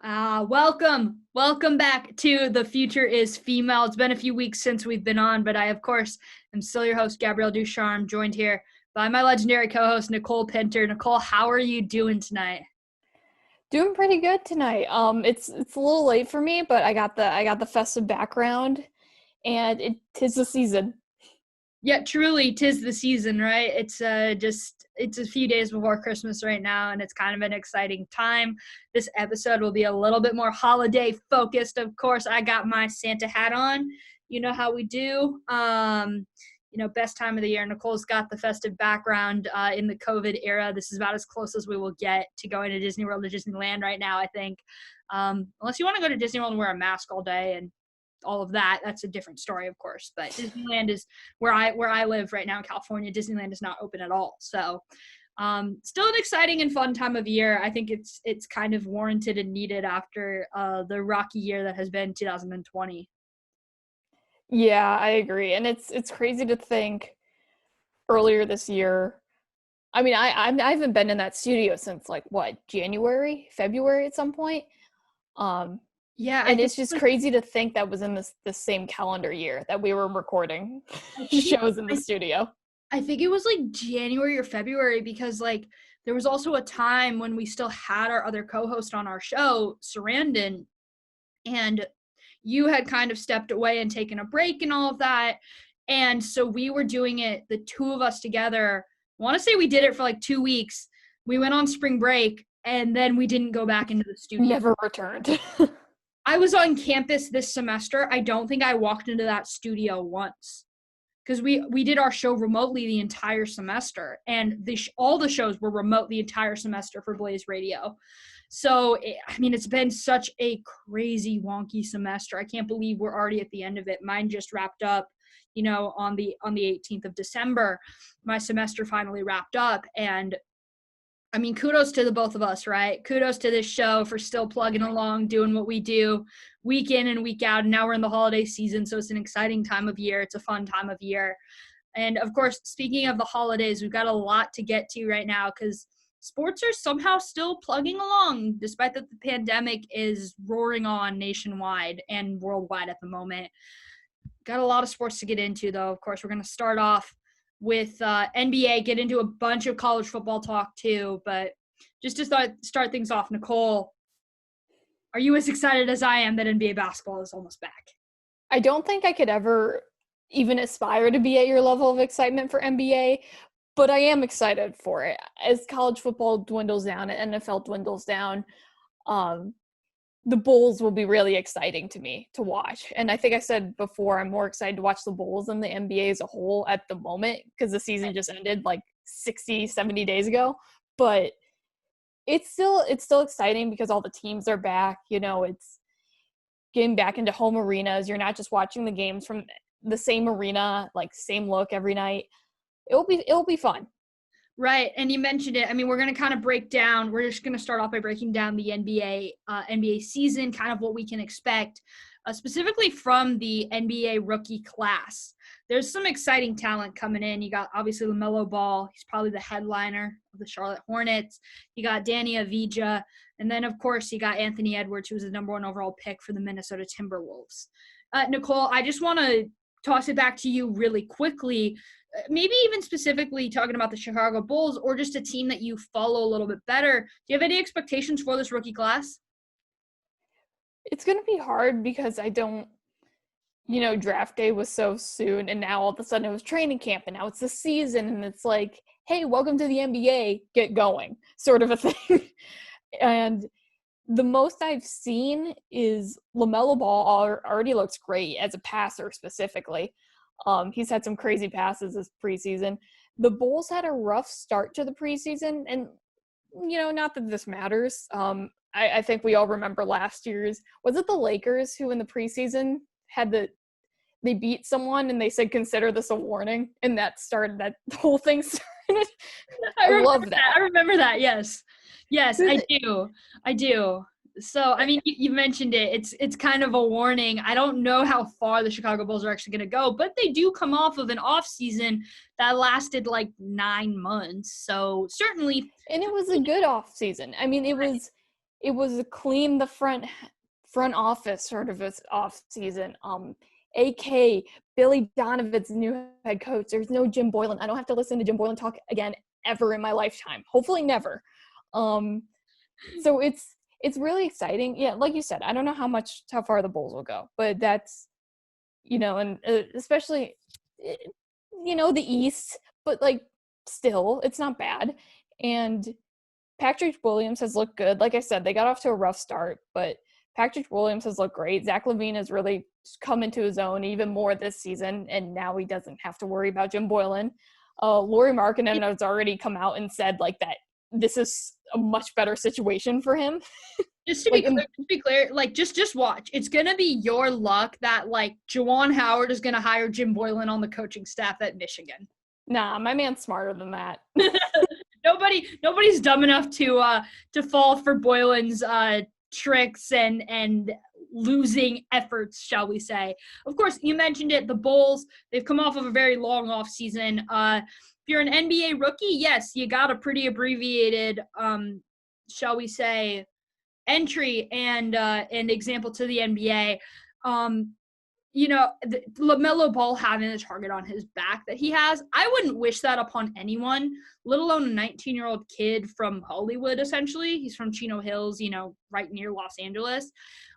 Welcome back to The Future is Female. It's been a few weeks since we've been on, but I, of course, am still your host, Gabby Ducharme, joined here by my legendary co-host, Nicole Pinter. Nicole, how are you doing tonight? Doing pretty good tonight. It's a little late for me, but I got the festive background, and tis the season. Yeah, truly, 'tis the season, right? It's a few days before Christmas right now, and it's kind of an exciting time. This episode will be a little bit more holiday focused. Of course, I got my Santa hat on. You know how we do. Best time of the year. Nicole's got the festive background in the COVID era. This is about as close as we will get to going to Disney World or Disneyland right now, I think. Unless you want to go to Disney World and wear a mask all day and all of that, that's a different story, of course. But Disneyland is where I live right now in California. Disneyland is not open at all. So still an exciting and fun time of year. I think it's kind of warranted and needed after the rocky year that has been 2020. Yeah, I agree, and it's crazy to think earlier this year. I mean, I haven't been in that studio since like what, January, February at some point. Um, Yeah, I and think it's just crazy to think that was in the same calendar year that we were recording I think shows in the studio. I think it was like January or February because like there was also a time when we still had our other co-host on our show, Sarandon, and you had kind of stepped away and taken a break and all of that. And so we were doing it, the two of us together. I want to say we did it for like 2 weeks. We went on spring break and then we didn't go back into the studio. Never returned. I was on campus this semester. I don't think I walked into that studio once because we did our show remotely the entire semester, and all the shows were remote the entire semester for Blaze Radio. So, it's been such a crazy, wonky semester. I can't believe we're already at the end of it. Mine just wrapped up, on the 18th of December. My semester finally wrapped up, and kudos to the both of us, right? Kudos to this show for still plugging along, doing what we do week in and week out. And now we're in the holiday season, so it's an exciting time of year. It's a fun time of year. And of course, speaking of the holidays, we've got a lot to get to right now because sports are somehow still plugging along, despite that the pandemic is roaring on nationwide and worldwide at the moment. Got a lot of sports to get into, though. Of course, we're going to start off with NBA, get into a bunch of college football talk too. But just to start things off, Nicole, are you as excited as I am that NBA basketball is almost back? I don't think I could ever even aspire to be at your level of excitement for NBA, but I am excited for it. As college football dwindles down and NFL dwindles down, the Bulls will be really exciting to me to watch. And I think I said before, I'm more excited to watch the Bulls than the NBA as a whole at the moment because the season just ended like 60, 70 days ago. But it's still exciting because all the teams are back. It's getting back into home arenas. You're not just watching the games from the same arena, like same look every night. It'll be fun. Right, and you mentioned it. We're going to kind of we're just going to start off by breaking down the NBA season, kind of what we can expect, specifically from the NBA rookie class. There's some exciting talent coming in. You got, obviously, LaMelo Ball. He's probably the headliner of the Charlotte Hornets. You got Danny Avdija. And then, of course, you got Anthony Edwards, who was the number one overall pick for the Minnesota Timberwolves. Nicole, I just want to toss it back to you really quickly. Maybe even specifically talking about the Chicago Bulls or just a team that you follow a little bit better. Do you have any expectations for this rookie class? It's going to be hard because I don't, draft day was so soon, and now all of a sudden it was training camp, and now it's the season, and it's like, hey, welcome to the NBA, get going, sort of a thing. And the most I've seen is LaMelo Ball already looks great as a passer specifically. He's had some crazy passes this preseason. The Bulls had a rough start to the preseason, and, not that this matters. I think we all remember last year's, was it the Lakers who in the preseason they beat someone and they said, consider this a warning, and that whole thing started. I love that. I remember that, yes. Yes, I do. So, you mentioned it. It's kind of a warning. I don't know how far the Chicago Bulls are actually going to go, but they do come off of an off season that lasted like 9 months. So certainly, and it was a good off season. it was a clean the front office sort of this off season. AK Billy Donovan's new head coach. There's no Jim Boylan. I don't have to listen to Jim Boylan talk again ever in my lifetime. Hopefully never. So it's really exciting. Yeah, like you said, I don't know how far the Bulls will go, but that's, and especially, the East, but like still, it's not bad. And Patrick Williams has looked good. Like I said, they got off to a rough start, but Patrick Williams has looked great. Zach LaVine has really come into his own even more this season, and now he doesn't have to worry about Jim Boylan. Lauri Markkanen has already come out and said like that this is a much better situation for him. Just to be clear, like just watch. It's gonna be your luck that like Juwan Howard is gonna hire Jim Boylan on the coaching staff at Michigan. Nah, my man's smarter than that. Nobody's dumb enough to fall for Boylan's tricks and losing efforts, shall we say. Of course, you mentioned it, the Bulls, they've come off of a very long off season. If you're an NBA rookie, yes, you got a pretty abbreviated, shall we say, entry and example to the NBA. LaMelo Ball having the target on his back that he has, I wouldn't wish that upon anyone, let alone a 19-year-old kid from Hollywood, essentially. He's from Chino Hills, right near Los Angeles.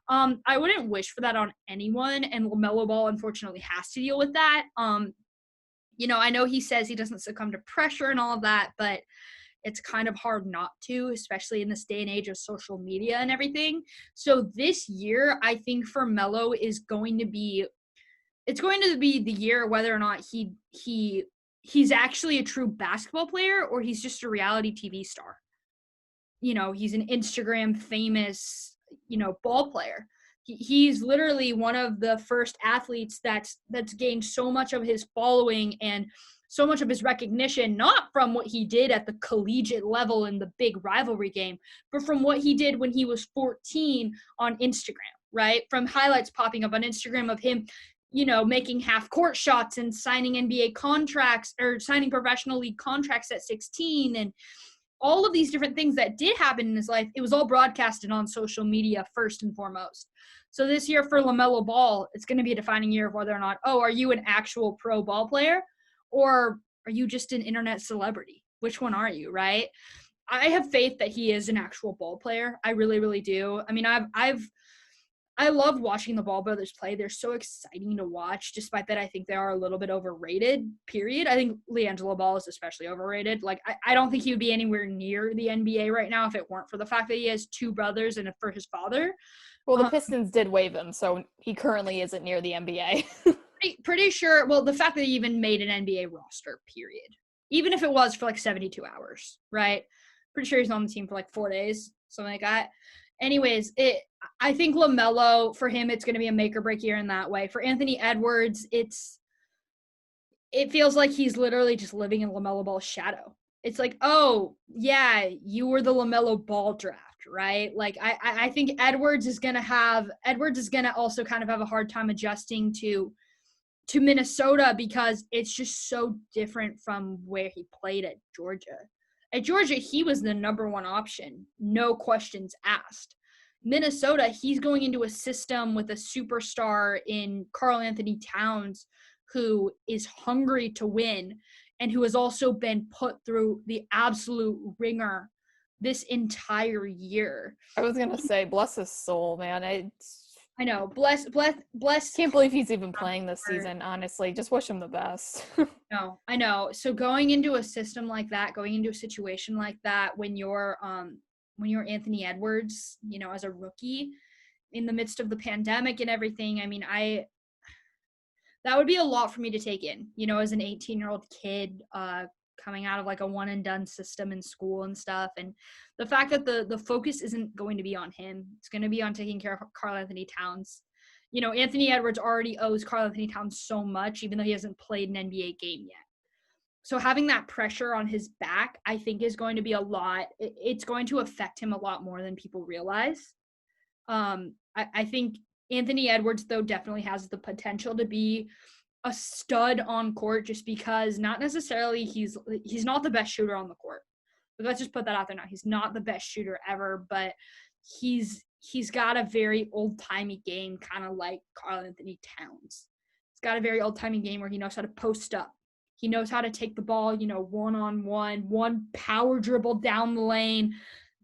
I wouldn't wish for that on anyone, and LaMelo Ball, unfortunately, has to deal with that. I know he says he doesn't succumb to pressure and all of that, but it's kind of hard not to, especially in this day and age of social media and everything. So this year, I think for Melo is going to be the year whether or not he's actually a true basketball player or he's just a reality TV star. He's an Instagram famous, ball player. He's literally one of the first athletes that's gained so much of his following and so much of his recognition, not from what he did at the collegiate level in the big rivalry game, but from what he did when he was 14 on Instagram, right? From highlights popping up on Instagram of him, making half-court shots and signing NBA contracts or signing professional league contracts at 16 and all of these different things that did happen in his life. It was all broadcasted on social media first and foremost. So this year for LaMelo Ball, it's going to be a defining year of whether or not, are you an actual pro ball player? Or are you just an internet celebrity? Which one are you, right? I have faith that he is an actual ball player. I really, really do. I mean, I love watching the Ball brothers play. They're so exciting to watch, despite that I think they are a little bit overrated, period. I think LiAngelo Ball is especially overrated. Like, I don't think he would be anywhere near the NBA right now if it weren't for the fact that he has two brothers and for his father. Well, the Pistons did waive him, so he currently isn't near the NBA. Pretty sure, well, the fact that he even made an NBA roster, period. Even if it was for like 72 hours, right? Pretty sure he's on the team for like 4 days, something like that. Anyways, I think LaMelo, for him, it's going to be a make or break year in that way. For Anthony Edwards, it feels like he's literally just living in LaMelo Ball's shadow. It's like, oh, yeah, you were the LaMelo Ball draft, right? Like, I think Edwards is going to also kind of have a hard time adjusting to Minnesota because it's just so different from where he played at Georgia. At Georgia, he was the number one option, no questions asked. Minnesota, he's going into a system with a superstar in Karl Anthony Towns who is hungry to win and who has also been put through the absolute ringer this entire year. I was going to say, bless his soul, man. I know. Bless. Can't believe he's even playing this season, honestly. Just wish him the best. No, I know. So going into a system like that, going into a situation like that, when you're Anthony Edwards, as a rookie in the midst of the pandemic and everything, I mean, that would be a lot for me to take in, as an 18-year-old kid, coming out of like a one and done system in school and stuff. And the fact that the focus isn't going to be on him, it's going to be on taking care of Karl Anthony Towns. Anthony Edwards already owes Karl Anthony Towns so much, even though he hasn't played an NBA game yet. So having that pressure on his back, I think is going to be a lot. It's going to affect him a lot more than people realize. I think Anthony Edwards, though, definitely has the potential to be a stud on court just because not necessarily he's not the best shooter on the court. But let's just put that out there now. He's not the best shooter ever, but he's got a very old-timey game, kind of like Karl-Anthony Towns. He's got a very old-timey game where he knows how to post up. He knows how to take the ball, one-on-one, one power dribble down the lane,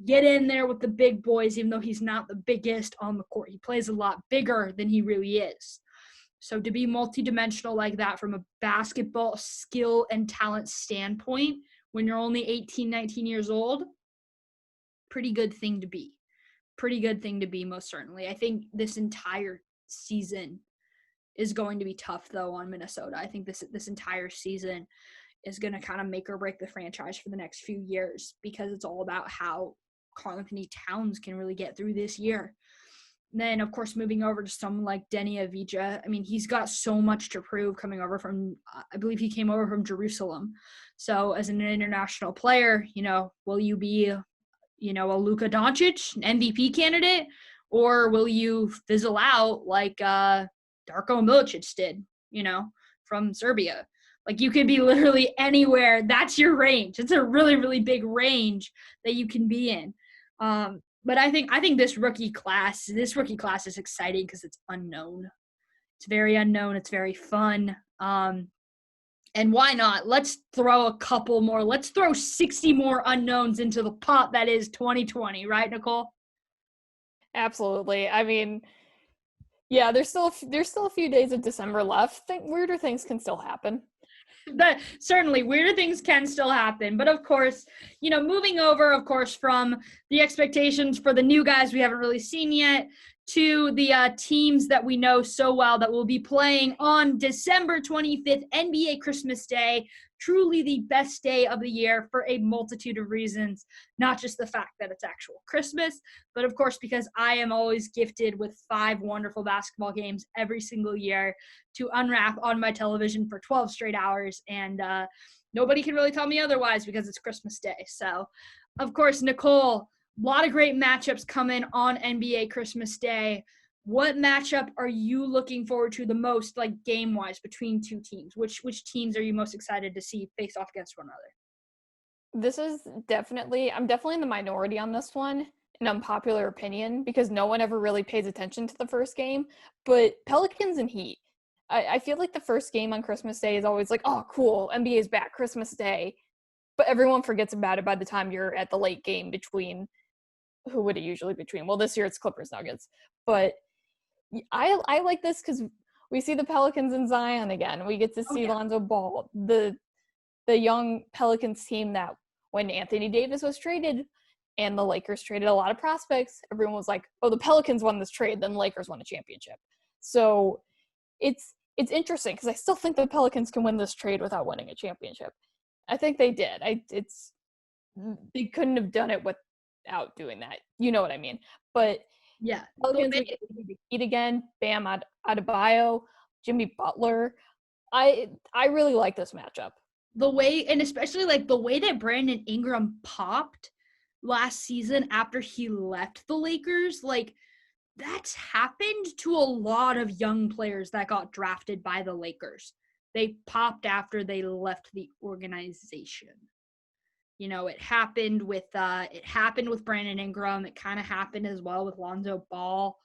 get in there with the big boys, even though he's not the biggest on the court. He plays a lot bigger than he really is. So to be multidimensional like that from a basketball skill and talent standpoint, when you're only 18, 19 years old, pretty good thing to be. Pretty good thing to be, most certainly. I think this entire season is going to be tough, though, on Minnesota. I think this entire season is going to kind of make or break the franchise for the next few years, because it's all about how Karl-Anthony Towns can really get through this year. And then, of course, moving over to someone like Denny Avdija. I mean, he's got so much to prove coming over from, I believe he came over from Jerusalem. So as an international player, will you be, a Luka Doncic, an MVP candidate, or will you fizzle out like Darko Milicic did, from Serbia? Like, you could be literally anywhere. That's your range. It's a really, really big range that you can be in. But I think this rookie class is exciting because it's unknown. It's very unknown. It's very fun. And why not? Let's throw a couple more. Let's throw 60 more unknowns into the pot that is 2020, right, Nicole? Absolutely. I mean, yeah, there's still a few days of December left. Weirder things can still happen. That certainly weirder things can still happen. But of course, moving over, of course, from the expectations for the new guys we haven't really seen yet to the teams that we know so well that will be playing on December 25th, NBA Christmas Day. Truly the best day of the year for a multitude of reasons, not just the fact that it's actual Christmas, but of course because I am always gifted with 5 wonderful basketball games every single year to unwrap on my television for 12 straight hours, and nobody can really tell me otherwise because it's Christmas Day. So, of course, Nicole, a lot of great matchups coming on NBA Christmas Day. What matchup are you looking forward to the most, like game-wise, between two teams? Which teams are you most excited to see face off against one another? I'm definitely in the minority on this one, an unpopular opinion, because no one ever really pays attention to the first game, but Pelicans and Heat. I feel like the first game on Christmas Day is always like, oh, cool, NBA's back, Christmas Day. But everyone forgets about it by the time you're at the late game between, who would it usually between? Well, this year it's Clippers Nuggets. But I like this because we see the Pelicans and Zion again. We get to see Lonzo Ball, the young Pelicans team that when Anthony Davis was traded and the Lakers traded a lot of prospects, everyone was like, oh, the Pelicans won this trade, then the Lakers won a championship. So it's interesting because I still think the Pelicans can win this trade without winning a championship. I think they did. They couldn't have done it without doing that. You know what I mean? But yeah, Pelicans we get to eat again. Bam Adebayo, Jimmy Butler. I really like this matchup. The way, and especially like the way that Brandon Ingram popped last season after he left the Lakers, like that's happened to a lot of young players that got drafted by the Lakers. They popped after they left the organization. It happened with Brandon Ingram. It kind of happened as well with Lonzo Ball.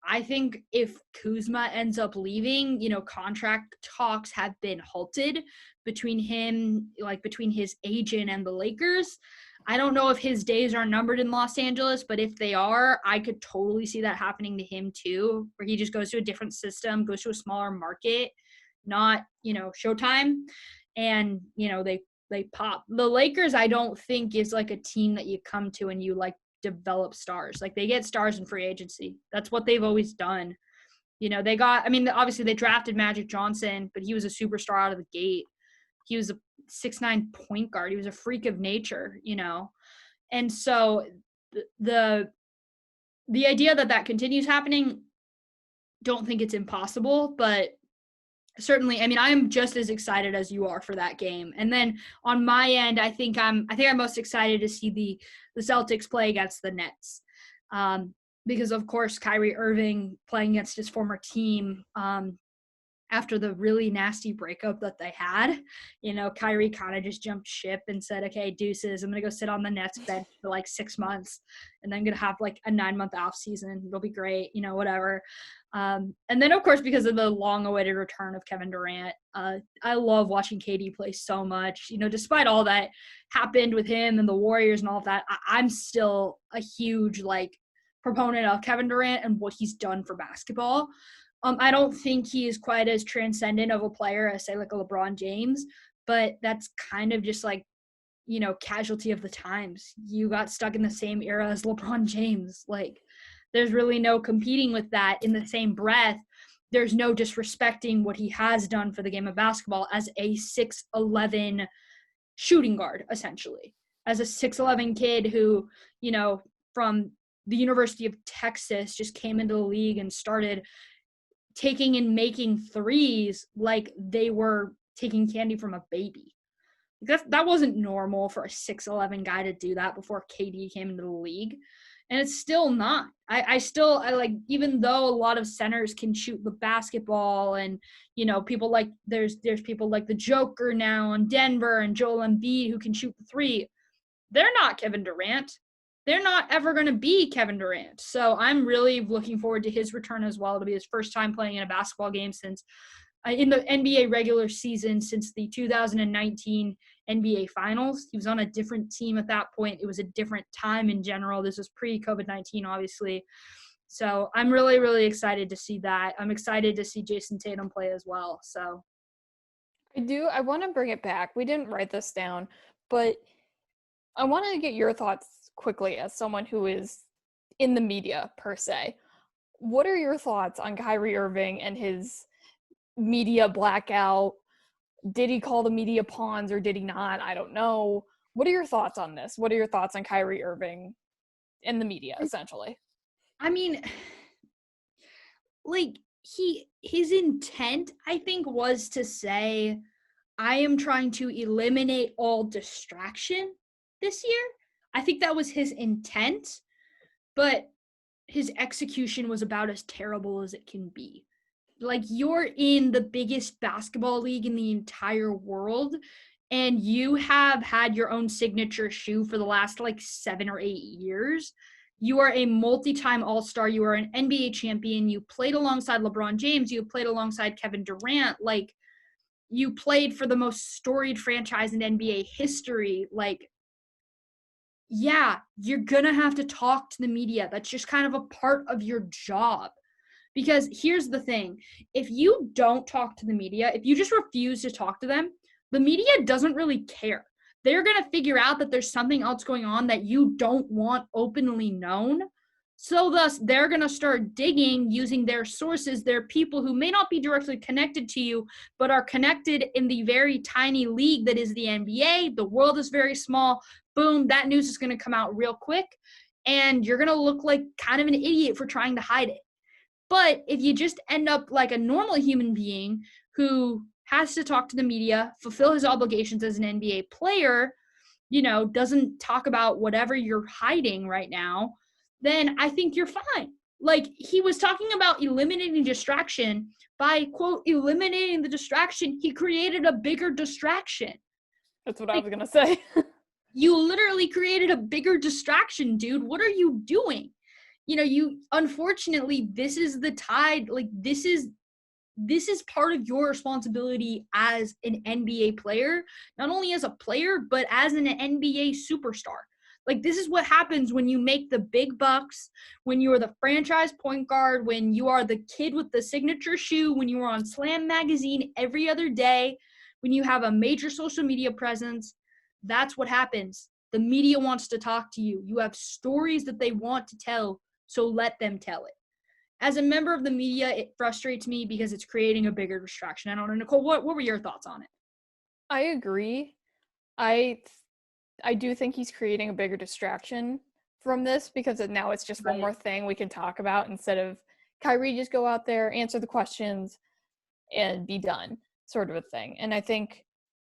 I think if Kuzma ends up leaving, contract talks have been halted between his agent and the Lakers. I don't know if his days are numbered in Los Angeles, but if they are, I could totally see that happening to him too, where he just goes to a different system, goes to a smaller market, not, Showtime, and, they pop. The Lakers, I don't think, is like a team that you come to and you like develop stars. Like they get stars in free agency. That's what they've always done. Obviously they drafted Magic Johnson, but he was a superstar out of the gate. He was a 6'9" point guard. He was a freak of nature, And so the idea that continues happening, don't think it's impossible, but certainly, I'm just as excited as you are for that game. And then on my end, I think I'm most excited to see the Celtics play against the Nets. Because of course Kyrie Irving playing against his former team after the really nasty breakup that they had. Kyrie kind of just jumped ship and said, okay, deuces, I'm going to go sit on the Nets bench for like 6 months and then going to have like a 9-month off season. It'll be great, whatever. And then, of course, because of the long-awaited return of Kevin Durant, I love watching KD play so much. Despite all that happened with him and the Warriors and all of that, I'm still a huge, proponent of Kevin Durant and what he's done for basketball. I don't think he is quite as transcendent of a player as, say, like a LeBron James, but that's kind of just casualty of the times. You got stuck in the same era as LeBron James. There's really no competing with that. In the same breath, there's no disrespecting what he has done for the game of basketball as a 6'11" shooting guard, essentially. As a 6'11" kid who, from the University of Texas just came into the league and started taking and making threes like they were taking candy from a baby. That wasn't normal for a 6'11" guy to do that before KD came into the league. And it's still not. I even though a lot of centers can shoot the basketball and, people there's people like the Joker now in Denver and Joel Embiid who can shoot the three. They're not Kevin Durant. They're not ever going to be Kevin Durant. So I'm really looking forward to his return as well. It'll be his first time playing in a basketball game since in the NBA regular season since the 2019 NBA Finals. He was on a different team at that point. It was a different time in general. This was pre-COVID-19, obviously. So I'm really, really excited to see that. I'm excited to see Jason Tatum play as well. So I want to bring it back. We didn't write this down, but I want to get your thoughts quickly as someone who is in the media, per se. What are your thoughts on Kyrie Irving and his media blackout? Did he call the media pawns or did he not? I don't know. What are your thoughts on this? What are your thoughts on Kyrie Irving and the media, essentially? I mean, his intent, I think, was to say, I am trying to eliminate all distraction this year. I think that was his intent, but his execution was about as terrible as it can be. You're in the biggest basketball league in the entire world, and you have had your own signature shoe for the last 7 or 8 years. You are a multi-time all-star. You are an NBA champion. You played alongside LeBron James. You played alongside Kevin Durant. You played for the most storied franchise in NBA history. Yeah, you're going to have to talk to the media. That's just kind of a part of your job. Because here's the thing. If you don't talk to the media, if you just refuse to talk to them, the media doesn't really care. They're going to figure out that there's something else going on that you don't want openly known. So thus, they're going to start digging using their sources, their people who may not be directly connected to you, but are connected in the very tiny league that is the NBA. The world is very small. Boom, that news is going to come out real quick. And you're going to look like kind of an idiot for trying to hide it. But if you just end up like a normal human being who has to talk to the media, fulfill his obligations as an NBA player, doesn't talk about whatever you're hiding right now, then I think you're fine. He was talking about eliminating distraction. By, quote, eliminating the distraction, he created a bigger distraction. That's what I was going to say. You literally created a bigger distraction, dude. What are you doing? Unfortunately, this is the tide. This is part of your responsibility as an NBA player, not only as a player, but as an NBA superstar. This is what happens when you make the big bucks, when you are the franchise point guard, when you are the kid with the signature shoe, when you are on Slam magazine every other day, when you have a major social media presence. That's what happens. The media wants to talk to you. You have stories that they want to tell, so let them tell it. As a member of the media, it frustrates me because it's creating a bigger distraction. I don't know, Nicole, what were your thoughts on it? I agree. I do think he's creating a bigger distraction from this because now it's just one more thing we can talk about instead of Kyrie just go out there, answer the questions, and be done, sort of a thing. And I think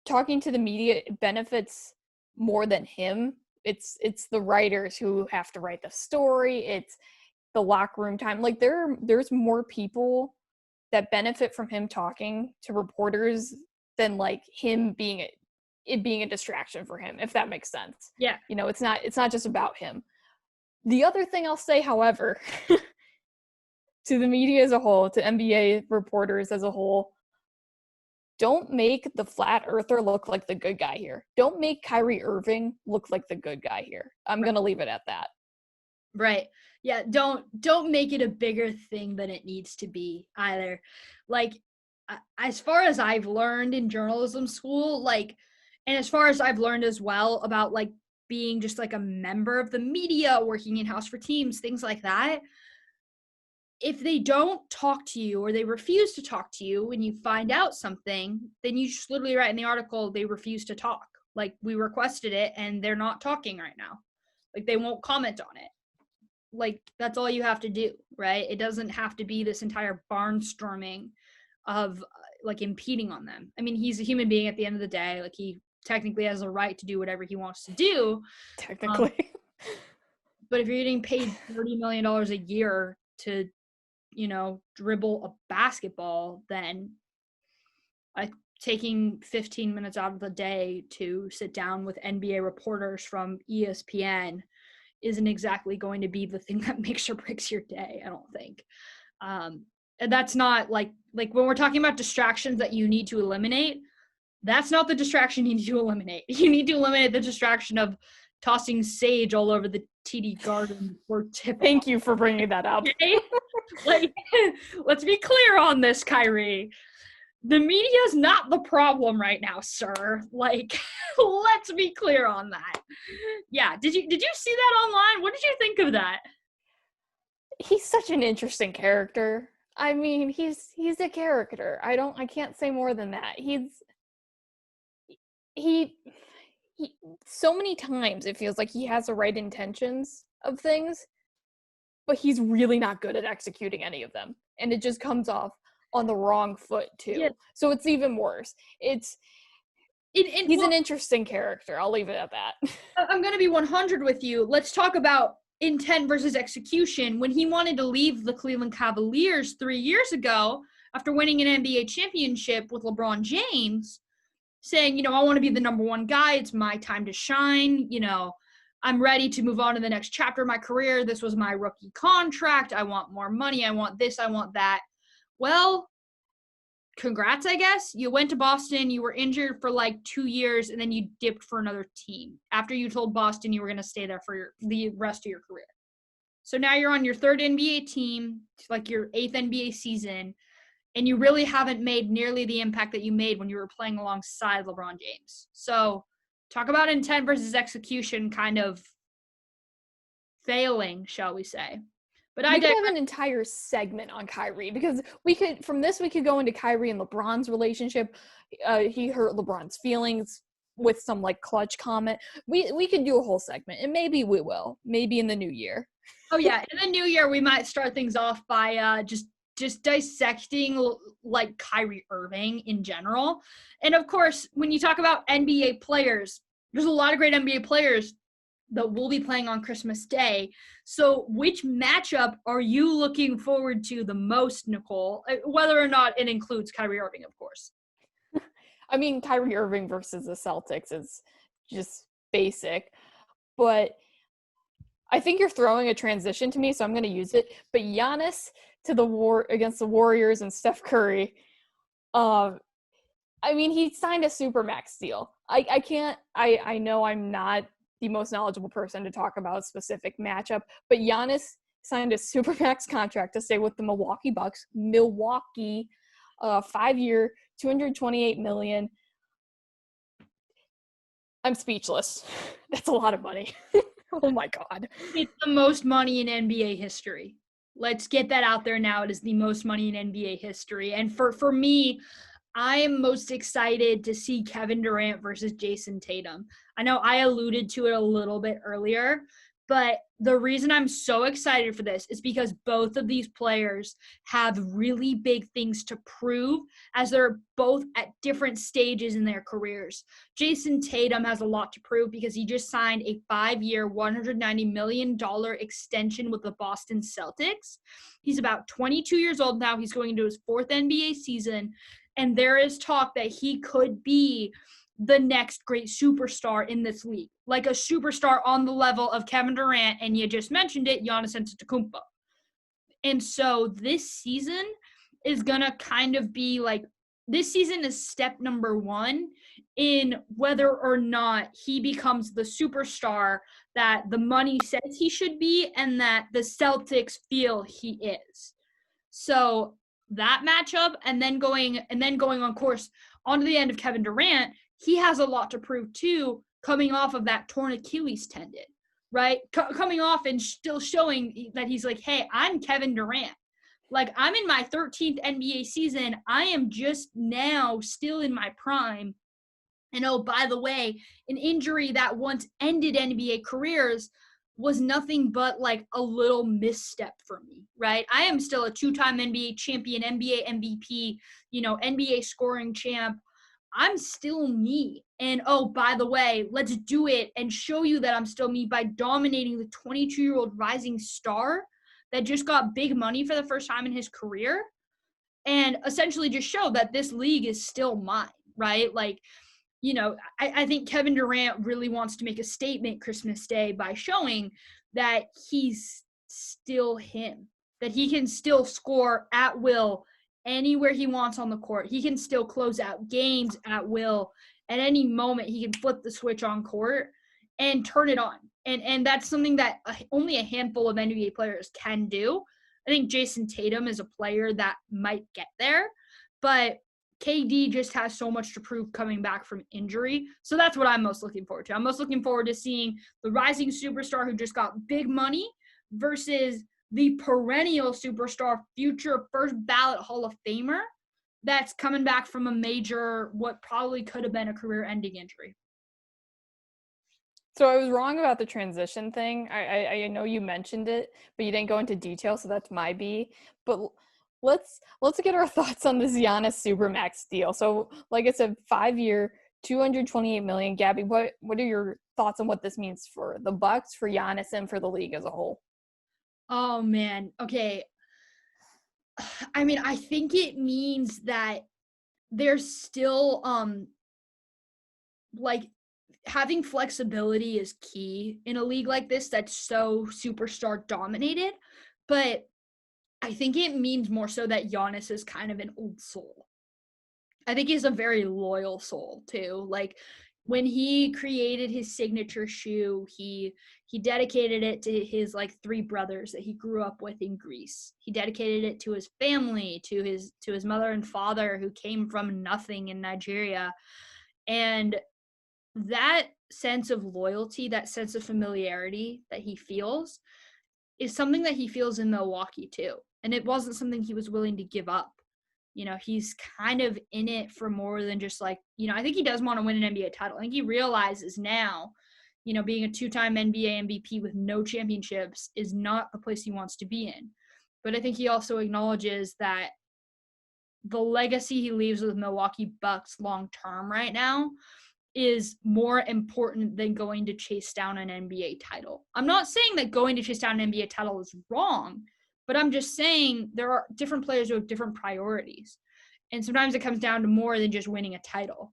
talking to the media benefits more than him. It's the writers who have to write the story. It's the locker room time. There's more people that benefit from him talking to reporters than like him being a distraction for him, if that makes sense. Yeah. You know, it's not just about him. The other thing I'll say, however, to the media as a whole, to NBA reporters as a whole, don't make the flat earther look like the good guy here. Don't make Kyrie Irving look like the good guy here. I'm going to leave it at that. Right. Yeah, don't make it a bigger thing than it needs to be either. Like, as far as I've learned in journalism school, like, and as far as I've learned as well about like being just like a member of the media, working in-house for teams, things like that, if they don't talk to you or they refuse to talk to you when you find out something, then you just literally write in the article, they refuse to talk. Like, we requested it and they're not talking right now. Like, they won't comment on it. Like, that's all you have to do, right? It doesn't have to be this entire barnstorming of like impeding on them. I mean, he's a human being at the end of the day. Like, he technically has a right to do whatever he wants to do. Technically. But if you're getting paid $30 million a year to, you know, dribble a basketball, then taking 15 minutes out of the day to sit down with NBA reporters from ESPN isn't exactly going to be the thing that makes or breaks your day, I don't think. And that's not like when we're talking about distractions that you need to eliminate, that's not the distraction you need to eliminate. You need to eliminate the distraction of tossing sage all over the TD Garden for tip. Thank you for bringing that up. Okay? Like, let's be clear on this, Kyrie. The media is not the problem right now, sir. Like, let's be clear on that. Yeah. Did you see that online? What did you think of that? He's such an interesting character. I mean, he's a character. I can't say more than that. He so many times it feels like he has the right intentions of things, but he's really not good at executing any of them. And it just comes off on the wrong foot too. Yeah. So it's even worse. He's an interesting character. I'll leave it at that. I'm going to be 100 with you. Let's talk about intent versus execution. When he wanted to leave the Cleveland Cavaliers 3 years ago after winning an NBA championship with LeBron James, saying, you know, I want to be the number one guy. It's my time to shine. You know, I'm ready to move on to the next chapter of my career. This was my rookie contract. I want more money. I want this. I want that. Well, congrats, I guess. You went to Boston. You were injured for like 2 years, and then you dipped for another team after you told Boston you were going to stay there for the rest of your career. So now you're on your third NBA team, like your eighth NBA season, and you really haven't made nearly the impact that you made when you were playing alongside LeBron James. So talk about intent versus execution kind of failing, shall we say. But we could have an entire segment on Kyrie, because we could go into Kyrie and LeBron's relationship. He hurt LeBron's feelings with some like clutch comment. We could do a whole segment, and maybe we will. Maybe in the new year. Oh yeah, in the new year we might start things off by just dissecting like Kyrie Irving in general. And of course, when you talk about NBA players, there's a lot of great NBA players that will be playing on Christmas Day. So which matchup are you looking forward to the most, Nicole? Whether or not it includes Kyrie Irving, of course. I mean, Kyrie Irving versus the Celtics is just basic. But I think you're throwing a transition to me, so I'm going to use it. But Giannis to the war against the Warriors and Steph Curry. I mean, he signed a Supermax deal. I know I'm not the most knowledgeable person to talk about a specific matchup, but Giannis signed a Supermax contract to stay with the Milwaukee Bucks. 5-year, $228 million. I'm speechless. That's a lot of money. Oh my God. It's the most money in NBA history. Let's get that out there now. It is the most money in NBA history. And for me, I am most excited to see Kevin Durant versus Jason Tatum. I know I alluded to it a little bit earlier, But the reason I'm so excited for this is because both of these players have really big things to prove as they're both at different stages in their careers. Jason Tatum has a lot to prove because he just signed a 5-year, $190 million extension with the Boston Celtics. He's about 22 years old now. He's going into his 4th NBA season, and there is talk that he could be the next great superstar in this league, like a superstar on the level of Kevin Durant, and you just mentioned it, Giannis Antetokounmpo. And so this season is gonna kind of be like, this season is step number 1 in whether or not he becomes the superstar that the money says he should be and that the Celtics feel he is. So that matchup, and then going on course onto the end of Kevin Durant, he has a lot to prove too, coming off of that torn Achilles tendon, right? Coming off and still showing that he's like, hey, I'm Kevin Durant. Like, I'm in my 13th NBA season. I am just now still in my prime. And oh, by the way, an injury that once ended NBA careers was nothing but like a little misstep for me, right? I am still a 2-time NBA champion, NBA MVP, NBA scoring champ. I'm still me. And oh, by the way, let's do it and show you that I'm still me by dominating the 22-year-old rising star that just got big money for the first time in his career, and essentially just show that this league is still mine, right? Like, I think Kevin Durant really wants to make a statement Christmas Day by showing that he's still him, that he can still score at will anywhere he wants on the court. He can still close out games at will. At any moment, he can flip the switch on court and turn it on. And that's something that only a handful of NBA players can do. I think Jason Tatum is a player that might get there, but KD just has so much to prove coming back from injury. So that's what I'm most looking forward to. I'm most looking forward to seeing the rising superstar who just got big money versus the perennial superstar, future first ballot Hall of Famer that's coming back from a major, what probably could have been a career-ending injury. So I was wrong about the transition thing. I know you mentioned it, but you didn't go into detail, so that's my B. But let's get our thoughts on this Giannis Supermax deal. So like I said, 5-year, $228 million. Gabby, what are your thoughts on what this means for the Bucks, for Giannis, and for the league as a whole? Oh, man. Okay. I mean, I think it means that there's still, like, having flexibility is key in a league like this that's so superstar dominated. But I think it means more so that Giannis is kind of an old soul. I think he's a very loyal soul, too. Like, when he created his signature shoe, he dedicated it to his like 3 brothers that he grew up with in Greece. He dedicated it to his family, to his mother and father who came from nothing in Nigeria. And that sense of loyalty, that sense of familiarity that he feels is something that he feels in Milwaukee too. And it wasn't something he was willing to give up. He's kind of in it for more than just like, I think he does want to win an NBA title. I think he realizes now, being a 2-time NBA MVP with no championships is not the place he wants to be in. But I think he also acknowledges that the legacy he leaves with Milwaukee Bucks long term right now is more important than going to chase down an NBA title. I'm not saying that going to chase down an NBA title is wrong, but I'm just saying there are different players who have different priorities. And sometimes it comes down to more than just winning a title.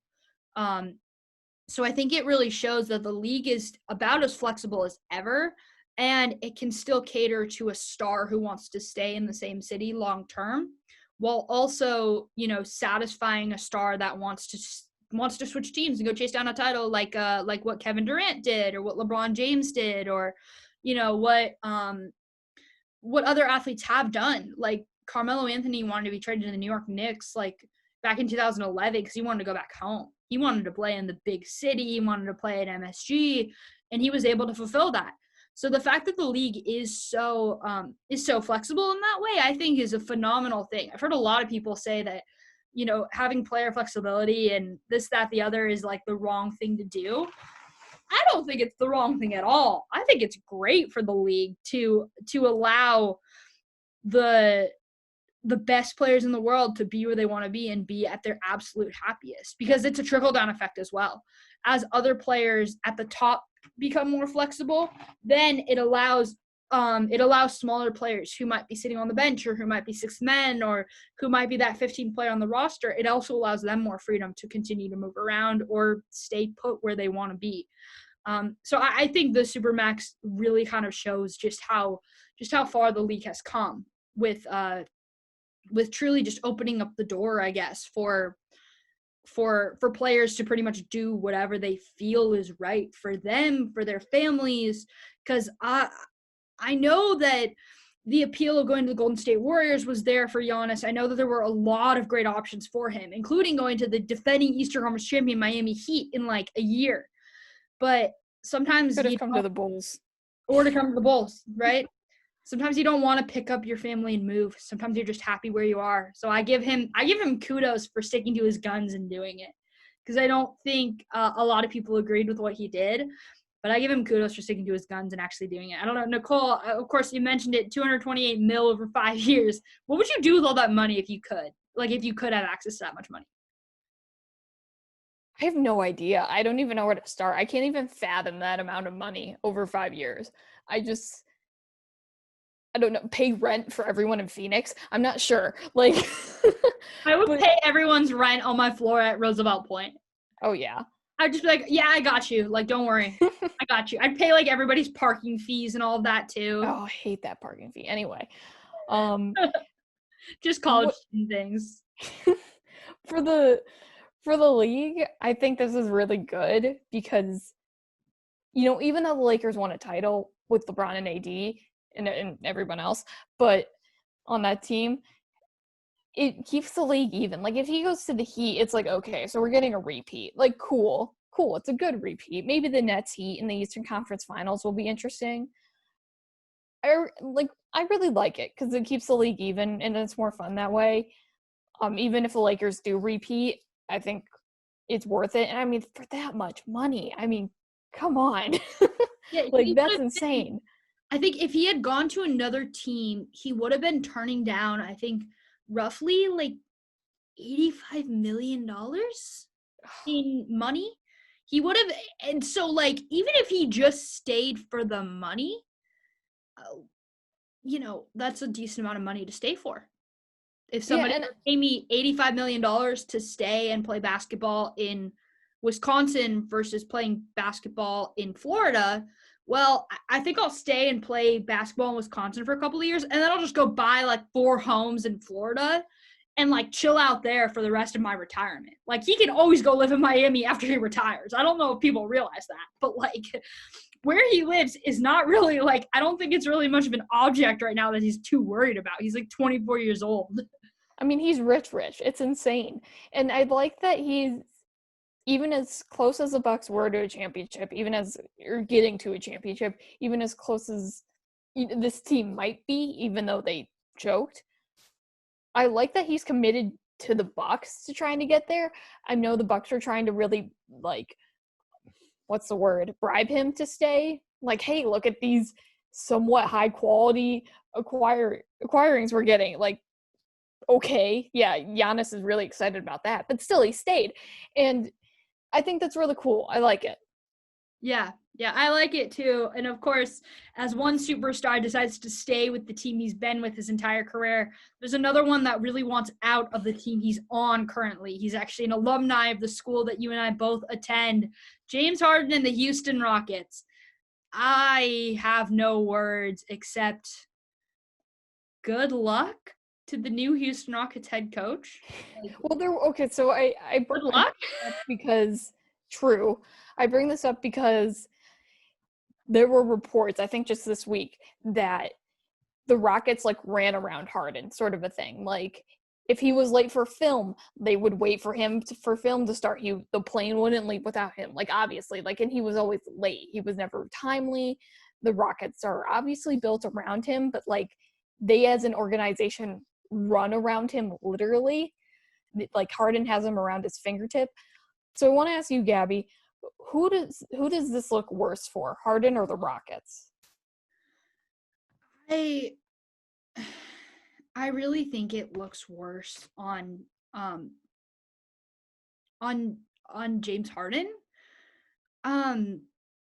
So I think it really shows that the league is about as flexible as ever, and it can still cater to a star who wants to stay in the same city long term, while also, satisfying a star that wants to switch teams and go chase down a title, like what Kevin Durant did, or what LeBron James did, or what other athletes have done. Like Carmelo Anthony wanted to be traded to the New York Knicks like back in 2011 because he wanted to go back home. He wanted to play in the big city. He wanted to play at MSG, and he was able to fulfill that. So the fact that the league is so flexible in that way, I think is a phenomenal thing. I've heard a lot of people say that, having player flexibility and this, that, the other is like the wrong thing to do. I don't think it's the wrong thing at all. I think it's great for the league to allow the best players in the world to be where they want to be and be at their absolute happiest, because it's a trickle-down effect as well. As other players at the top become more flexible, then it allows smaller players who might be sitting on the bench or who might be sixth men or who might be that 15th player on the roster. It also allows them more freedom to continue to move around or stay put where they want to be. So I think the Supermax really kind of shows just how far the league has come with truly just opening up the door, I guess, for players to pretty much do whatever they feel is right for them, for their families. Because I know that the appeal of going to the Golden State Warriors was there for Giannis. I know that there were a lot of great options for him, including going to the defending Eastern Conference champion Miami Heat in like a year. But sometimes could have come to the Bulls. Or to come to the Bulls, right? Sometimes you don't want to pick up your family and move. Sometimes you're just happy where you are. So I give him kudos for sticking to his guns and doing it, because I don't think a lot of people agreed with what he did, but I give him kudos for sticking to his guns and actually doing it. I don't know, Nicole, of course you mentioned it, $228 million over 5 years. What would you do with all that money if you could? Like, if you could have access to that much money? I have no idea. I don't even know where to start. I can't even fathom that amount of money over 5 years. I don't know, pay rent for everyone in Phoenix? I'm not sure. Like, I would pay everyone's rent on my floor at Roosevelt Point. Oh, yeah. I'd just be like, yeah, I got you. Like, don't worry. I got you. I'd pay, like, everybody's parking fees and all of that, too. Oh, I hate that parking fee. Anyway. Just college things. For the league, I think this is really good because, even though the Lakers won a title with LeBron and AD and everyone else, but on that team, it keeps the league even. Like, if he goes to the Heat, it's like, okay, so we're getting a repeat. Like, cool. It's a good repeat. Maybe the Nets Heat in the Eastern Conference Finals will be interesting. I really like it because it keeps the league even and it's more fun that way. Even if the Lakers do repeat, I think it's worth it. And I mean, for that much money, I mean, come on. Yeah, like, that's insane. I think if he had gone to another team, he would have been turning down, I think, roughly like $85 million in money. He would have, and so, like, even if he just stayed for the money, that's a decent amount of money to stay for. If somebody paid me $85 million to stay and play basketball in Wisconsin versus playing basketball in Florida, well, I think I'll stay and play basketball in Wisconsin for a couple of years, and then I'll just go buy like 4 homes in Florida and like chill out there for the rest of my retirement. Like, he can always go live in Miami after he retires. I don't know if people realize that, but like, where he lives is not really like, I don't think it's really much of an object right now that he's too worried about. He's like 24 years old. I mean, he's rich. It's insane. And I like that he's, even as close as the Bucks were to a championship, or getting to a championship, even as close as this team might be, even though they choked, I like that he's committed to the Bucks to trying to get there. I know the Bucks are trying to really, like, bribe him to stay. Like, hey, look at these somewhat high quality acquirings we're getting. Like, okay, yeah, Giannis is really excited about that, but still he stayed. And I think that's really cool. I like it. Yeah, I like it too. And of course, as one superstar decides to stay with the team he's been with his entire career, there's another one that really wants out of the team he's on currently. He's actually an alumni of the school that you and I both attend. James Harden and the Houston Rockets. I have no words except good luck to the new Houston Rockets head coach. Well, so I good luck because true. I bring this up because there were reports, I think just this week, that the Rockets like ran around Harden, sort of a thing. Like, if he was late for film, they would wait for him for film to start. The plane wouldn't leave without him. Like, obviously, like, and he was always late. He was never timely. The Rockets are obviously built around him, but like, they as an organization run around him literally. Like, Harden has him around his fingertip. So I want to ask you, Gabby, who does this look worse for, Harden or the Rockets? I I really think it looks worse um on James Harden. Um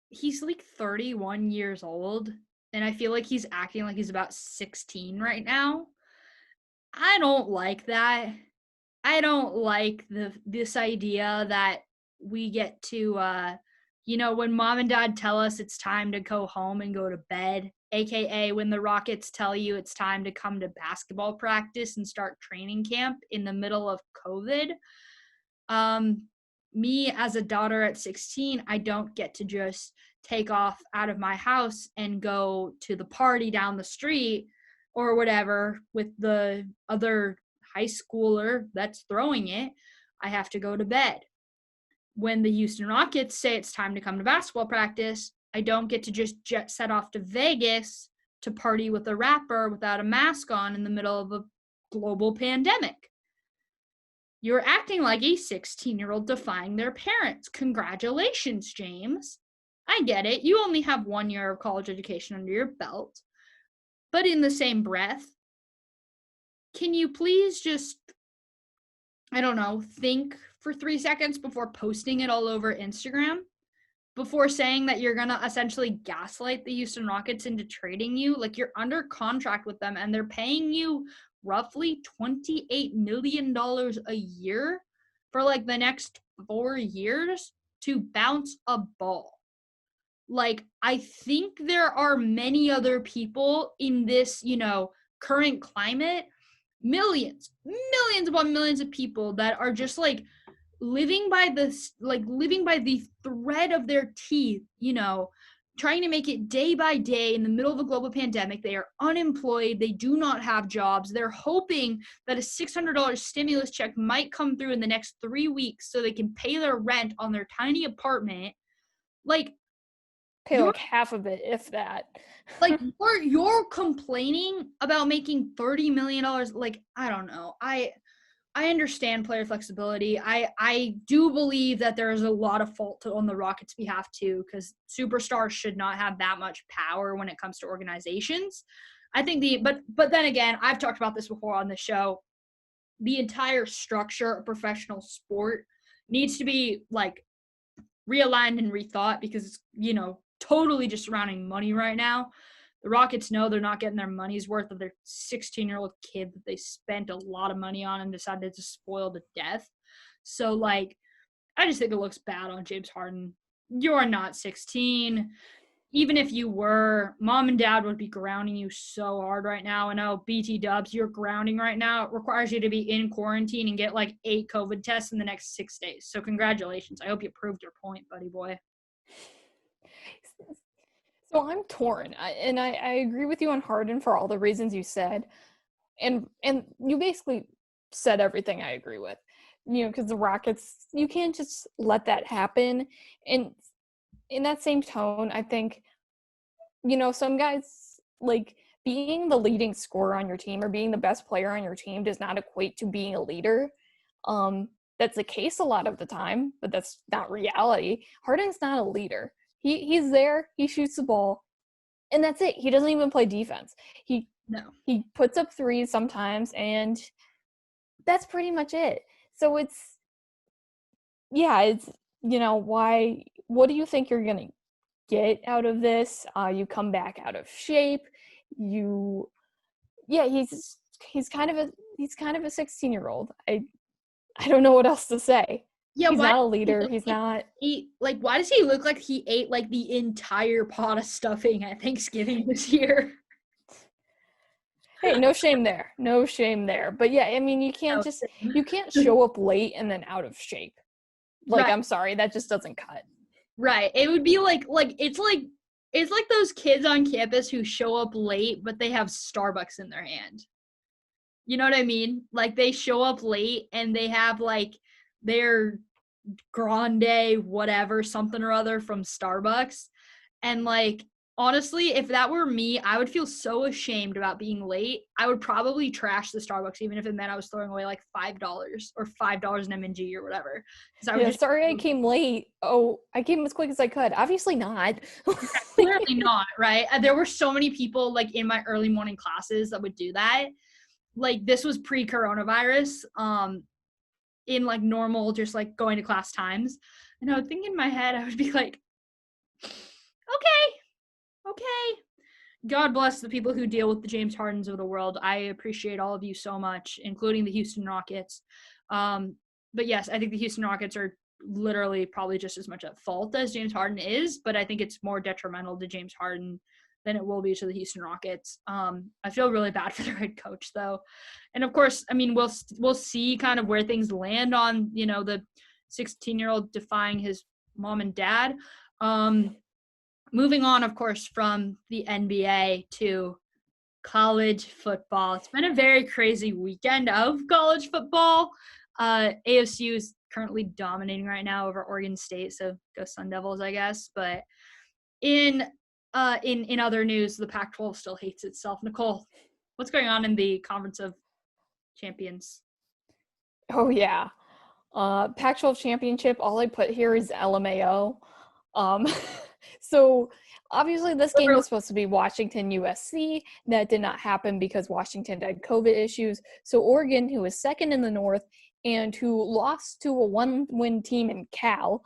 he's like 31 years old, and I feel like he's acting like he's about 16 right now. I don't like that. I don't like this idea that we get to when mom and dad tell us it's time to go home and go to bed, aka when the Rockets tell you it's time to come to basketball practice and start training camp in the middle of COVID. Um Me as a daughter at 16, I don't get to just take off out of my house and go to the party down the street or whatever with the other high schooler that's throwing it. I have to go to bed. When the Houston Rockets say it's time to come to basketball practice, I don't get to just jet set off to Vegas to party with a rapper without a mask on in the middle of a global pandemic. You're acting like a 16-year-old defying their parents. Congratulations, James. I get it. You only have 1 year of college education under your belt. But in the same breath, can you please just, I don't know, think for 3 seconds before posting it all over Instagram? Before saying that you're going to essentially gaslight the Houston Rockets into trading you? Like, you're under contract with them and they're paying you roughly $28 million a year for like the next 4 years to bounce a ball. Like, I think there are many other people in this, current climate, millions upon millions of people that are just like living by the thread of their teeth, trying to make it day by day in the middle of a global pandemic. They are unemployed. They do not have jobs. They're hoping that a $600 stimulus check might come through in the next 3 weeks so they can pay their rent on their tiny apartment. Like, Pay like half of it, if that. like, you're complaining about making $30 million. Like, I don't know. I understand player flexibility. I do believe that there is a lot of fault on the Rockets' behalf too, because superstars should not have that much power when it comes to organizations. I think but then again, I've talked about this before on the show. The entire structure of professional sport needs to be like realigned and rethought because it's, totally just surrounding money right now. The Rockets know they're not getting their money's worth of their 16-year-old kid that they spent a lot of money on and decided to spoil to death. So, like, I just think it looks bad on James Harden. You're not 16. Even if you were, mom and dad would be grounding you so hard right now. I know, BT Dubs, you're grounding right now. It requires you to be in quarantine and get like 8 COVID tests in the next 6 days. So congratulations. I hope you proved your point, buddy boy. So I'm torn, and I agree with you on Harden for all the reasons you said, and you basically said everything I agree with, because the Rockets, you can't just let that happen. And in that same tone, I think, some guys, like, being the leading scorer on your team or being the best player on your team does not equate to being a leader. That's the case a lot of the time, but that's not reality. Harden's not a leader. He's there, he shoots the ball, and that's it. He doesn't even play defense. He puts up threes sometimes, and that's pretty much it. So it's why, what do you think you're going to get out of this? You come back out of shape. He's kind of a 16-year-old. I don't know what else to say. Yeah, he's not a leader. He's not. Why does he look like he ate like the entire pot of stuffing at Thanksgiving this year? Hey, no shame there. No shame there. But yeah, I mean, you can't show up late and then out of shape. Like, right. I'm sorry, that just doesn't cut. Right. It would be like it's like those kids on campus who show up late, but they have Starbucks in their hand. You know what I mean? Like, they show up late and they have like their grande whatever, something or other from Starbucks. And like, Honestly, if that were me, I would feel so ashamed about being late. I would probably trash the Starbucks, even if it meant I was throwing away like $5 or $5 in M&G or whatever. Because I would Yeah, just sorry I came late. Oh, I came as quick as I could. Obviously not. clearly not, right? There were so many people like in my early morning classes that would do that. Like this was pre-coronavirus, in like normal, just like going to class times. And I would think in my head, I would be like, okay. God bless the people who deal with the James Hardens of the world. I appreciate all of you so much, including the Houston Rockets. But yes, I think the Houston Rockets are literally probably just as much at fault as James Harden is, but I think it's more detrimental to James Harden than it will be to the Houston Rockets. I feel really bad for their head coach though. And of course, I mean, we'll see kind of where things land on, the 16-year-old defying his mom and dad. Moving on, of course, from the NBA to college football. It's been a very crazy weekend of college football. ASU is currently dominating right now over Oregon State, so go Sun Devils, I guess. But in other news, the Pac-12 still hates itself. Nicole, what's going on in the Conference of Champions? Oh yeah. Pac-12 championship, all I put here is LMAO. So obviously this game was supposed to be Washington USC. That did not happen because Washington had COVID issues. So Oregon, who was second in the North and who lost to a one-win team in Cal,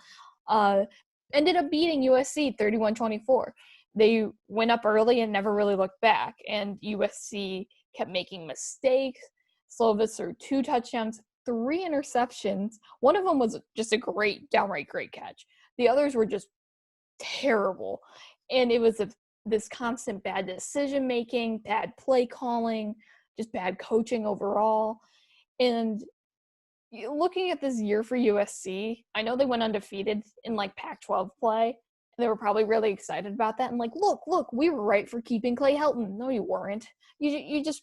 ended up beating USC 31-24. They went up early and never really looked back, and USC kept making mistakes. Slovis threw 2 touchdowns, 3 interceptions. One of them was just a downright great catch. The others were just terrible. And it was this constant bad decision making, bad play calling, just bad coaching overall. And looking at this year for USC, I know they went undefeated in like Pac-12 play. They were probably really excited about that. And like, look, we were right for keeping Clay Helton. No, you weren't. You just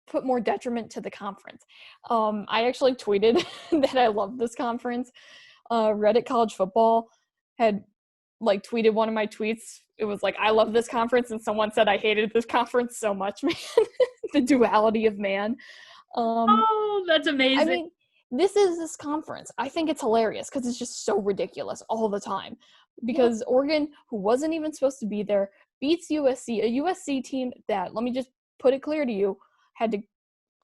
put more detriment to the conference. I actually tweeted that I love this conference. Reddit College Football had like tweeted one of my tweets. It was like, I love this conference, and someone said I hated this conference so much, man. The duality of man. Oh, that's amazing. I mean, this conference. I think it's hilarious because it's just so ridiculous all the time. Because Oregon, who wasn't even supposed to be there, beats USC, a USC team that, let me just put it clear to you, had to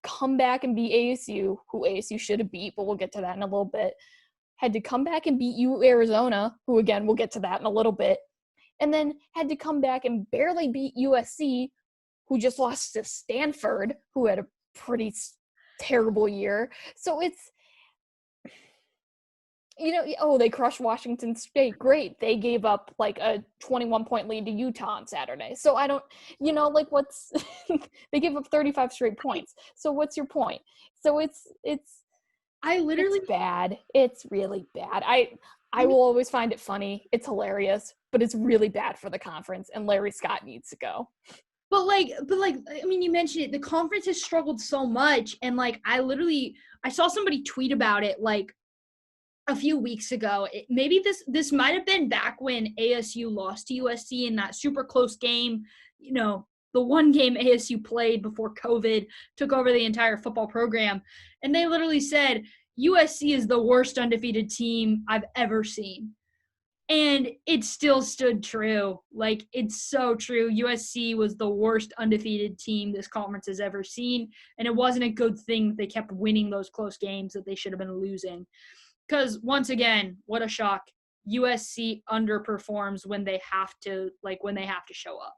come back and beat ASU, who ASU should have beat, but we'll get to that in a little bit. Had to come back and beat Arizona, who again, we'll get to that in a little bit. And then had to come back and barely beat USC, who just lost to Stanford, who had a pretty terrible year. So it's, they crushed Washington State. Great. They gave up like a 21-point lead to Utah on Saturday. So I don't, they gave up 35 straight points. So what's your point? So it's bad. It's really bad. I will always find it funny. It's hilarious, but it's really bad for the conference, and Larry Scott needs to go. But I mean, you mentioned it. The conference has struggled so much, and like I saw somebody tweet about it like a few weeks ago. Maybe this might have been back when ASU lost to USC in that super close game. The one game ASU played before COVID took over the entire football program, and they literally said USC is the worst undefeated team I've ever seen. And it still stood true. Like, it's so true. USC was the worst undefeated team this conference has ever seen. And it wasn't a good thing that they kept winning those close games that they should have been losing. Because, once again, what a shock. USC underperforms when they have to show up.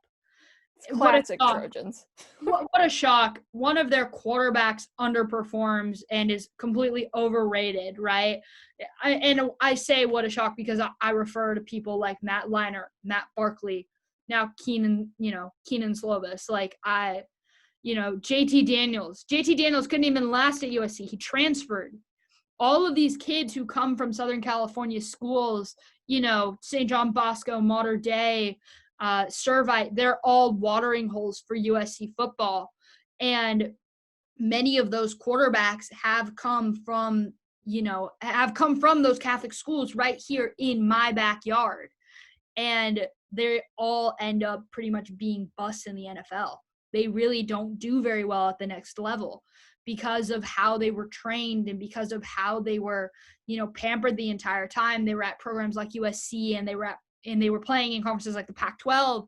Classic Trojans. What a shock. One of their quarterbacks underperforms and is completely overrated, right? I say what a shock because I refer to people like Matt Leinart, Matt Barkley, now Keenan Slovis. Like JT Daniels. JT Daniels couldn't even last at USC. He transferred. All of these kids who come from Southern California schools, St. John Bosco, Mater Dei, Servite, they're all watering holes for USC football. And many of those quarterbacks have come from those Catholic schools right here in my backyard. And they all end up pretty much being busts in the NFL. They really don't do very well at the next level because of how they were trained and because of how they were, pampered the entire time. They were at programs like USC, and they were playing in conferences like the Pac-12.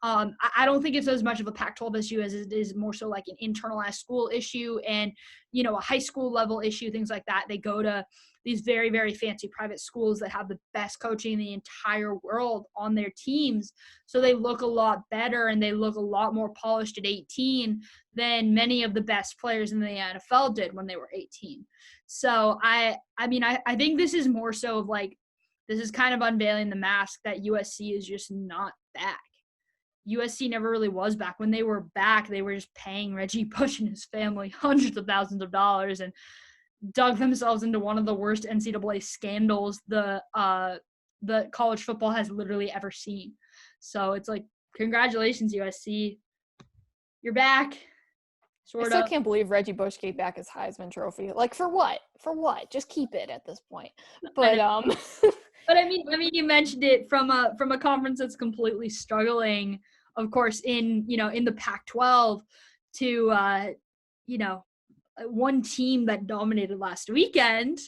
I don't think it's as much of a Pac-12 issue as it is more so like an internalized school issue and, a high school level issue, things like that. They go to these very, very fancy private schools that have the best coaching in the entire world on their teams. So they look a lot better and they look a lot more polished at 18 than many of the best players in the NFL did when they were 18. So I think this is more so of like, this is kind of unveiling the mask that USC is just not back. USC never really was back. When they were back, they were just paying Reggie Bush and his family hundreds of thousands of dollars and dug themselves into one of the worst NCAA scandals the college football has literally ever seen. So it's like, congratulations, USC. You're back. I still can't believe Reggie Bush gave back his Heisman Trophy. Like, for what? For what? Just keep it at this point. But But I mean, you mentioned it from a conference that's completely struggling, of course, in the Pac-12 to one team that dominated last weekend,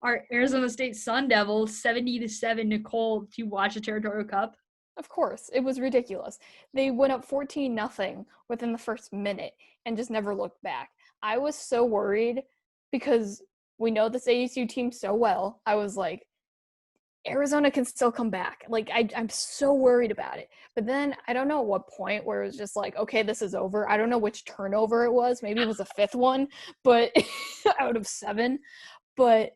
our Arizona State Sun Devils, 70-7. Nicole, to watch the Territorial Cup. Of course, it was ridiculous. They went up 14-0 within the first minute and just never looked back. I was so worried because we know this ASU team so well. I was like, Arizona can still come back. Like, I'm so worried about it. But then I don't know at what point where it was just like, okay, this is over. I don't know which turnover it was. Maybe it was a fifth one, but out of 7. But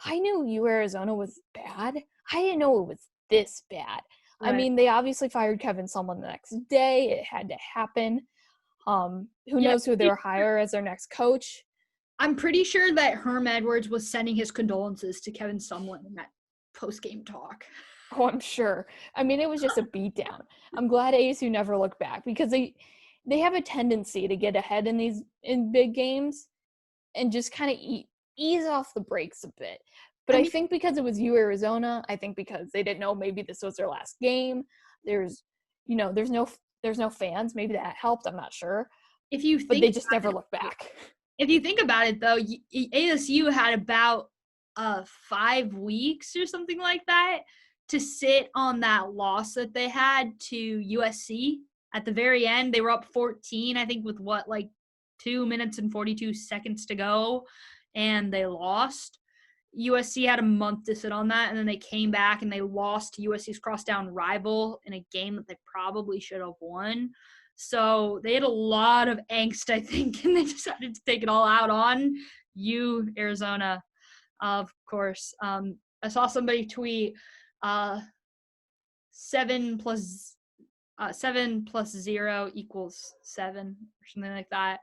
I knew Arizona was bad. I didn't know it was this bad. Right. I mean, they obviously fired Kevin Sumlin the next day. It had to happen. Who knows who they'll hire as their next coach? I'm pretty sure that Herm Edwards was sending his condolences to Kevin Sumlin in that post-game talk. Oh, I'm sure. I mean, it was just a beatdown. I'm glad ASU never looked back because they have a tendency to get ahead in big games and just kind of ease off the brakes a bit. But I think because it was Arizona, I think because they didn't know maybe this was their last game. There's no fans. Maybe that helped. I'm not sure. But they just never looked back. If you think about it, though, ASU had about 5 weeks or something like that to sit on that loss that they had to USC. At the very end, they were up 14, I think, with 2 minutes and 42 seconds to go, and they lost. USC had a month to sit on that, and then they came back and they lost to USC's crosstown rival in a game that they probably should have won. So they had a lot of angst, I think, and they decided to take it all out on Arizona, of course. I saw somebody tweet 7 plus 0 equals 7 or something like that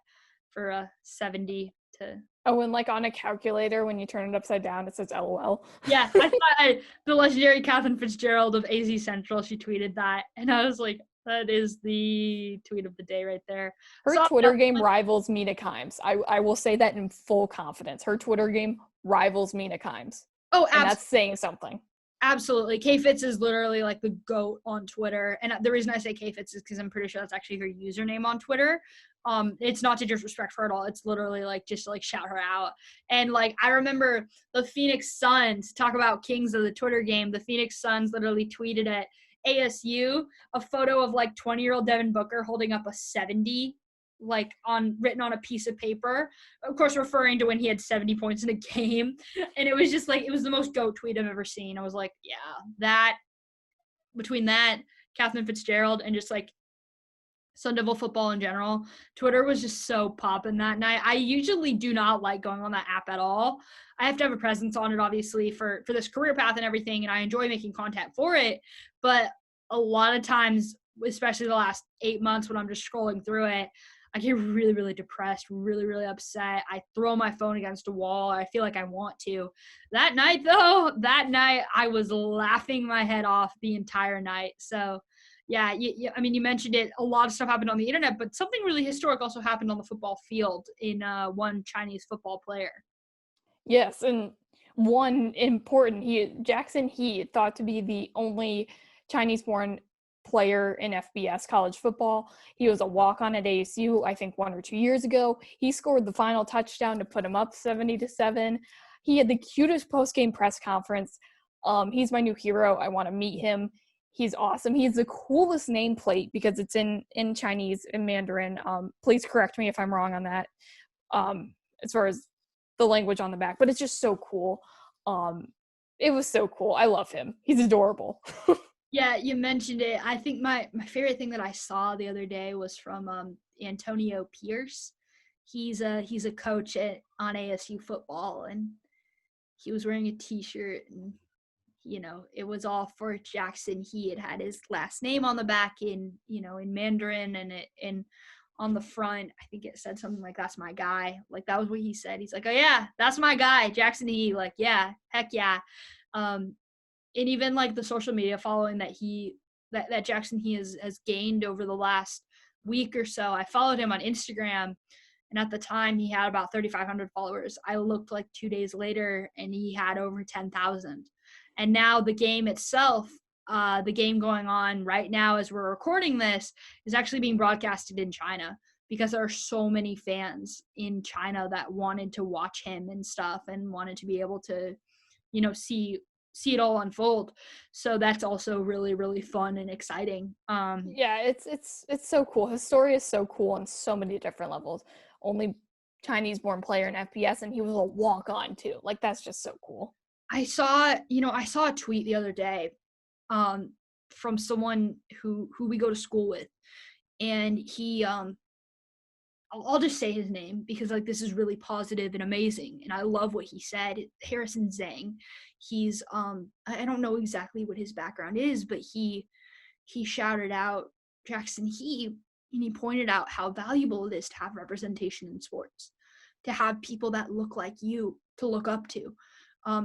for 70 to. Oh, and like on a calculator, when you turn it upside down, it says LOL. Yeah, I thought the legendary Catherine Fitzgerald of AZ Central, she tweeted that, and I was like, that is the tweet of the day right there. Her Twitter game rivals Mina Kimes. I will say that in full confidence. Her Twitter game rivals Mina Kimes. Oh, absolutely. And that's saying something. Absolutely. K-Fitz is literally like the GOAT on Twitter. And the reason I say K-Fitz is because I'm pretty sure that's actually her username on Twitter. It's not to disrespect her at all. It's literally like just to like shout her out. And like I remember the Phoenix Suns, talk about kings of the Twitter game. The Phoenix Suns literally tweeted at ASU a photo of like 20-year-old Devin Booker holding up a 70 written on a piece of paper, of course referring to when he had 70 points in a game. And it was just like, it was the most GOAT tweet I've ever seen. I was like, yeah, that between that, Catherine Fitzgerald, and just like Sun Devil football in general, Twitter was just so popping that night. I usually do not like going on that app at all. I have to have a presence on it, obviously, for this career path and everything, and I enjoy making content for it. But a lot of times, especially the last 8 months when I'm just scrolling through it, I get really, really depressed, really, really upset. I throw my phone against a wall. I feel like I want to. That night, I was laughing my head off the entire night. So, yeah, I mean, you mentioned it. A lot of stuff happened on the internet, but something really historic also happened on the football field in one Chinese football player. Yes, and one important, Jackson He, thought to be the only Chinese-born player in FBS college football. He was a walk-on at ASU, I think 1 or 2 years ago. He scored the final touchdown to put him up 70-7. He had the cutest post-game press conference. He's my new hero. I want to meet him. He's awesome. He's the coolest nameplate because it's in Chinese, in Mandarin. Please correct me if I'm wrong on that, as far as the language on the back. But it's just so cool. It was so cool. I love him. He's adorable. Yeah, you mentioned it. I think my favorite thing that I saw the other day was from Antonio Pierce. He's a coach on ASU football, and he was wearing a T-shirt, and it was all for Jackson. He had his last name on the back in Mandarin, and on the front, I think it said something like, "That's my guy." Like, that was what he said. He's like, "Oh yeah, that's my guy, Jackson He." Like, yeah, heck yeah. And even like the social media following that Jackson He has gained over the last week or so. I followed him on Instagram, and at the time he had about 3,500 followers. I looked like 2 days later and he had over 10,000. And now the game itself, the game going on right now as we're recording this, is actually being broadcasted in China because there are so many fans in China that wanted to watch him and stuff and wanted to be able to, see it all unfold. So that's also really, really fun and exciting. Yeah, it's so cool. His story is so cool on so many different levels. Only Chinese-born player in FBS, and he was a walk-on too. Like, that's just so cool. I saw a tweet the other day from someone who we go to school with, and he I'll just say his name because like this is really positive and amazing, and I love what he said. Harrison Zhang. He's I don't know exactly what his background is, but he shouted out Jackson He, and he pointed out how valuable it is to have representation in sports, to have people that look like you to look up to.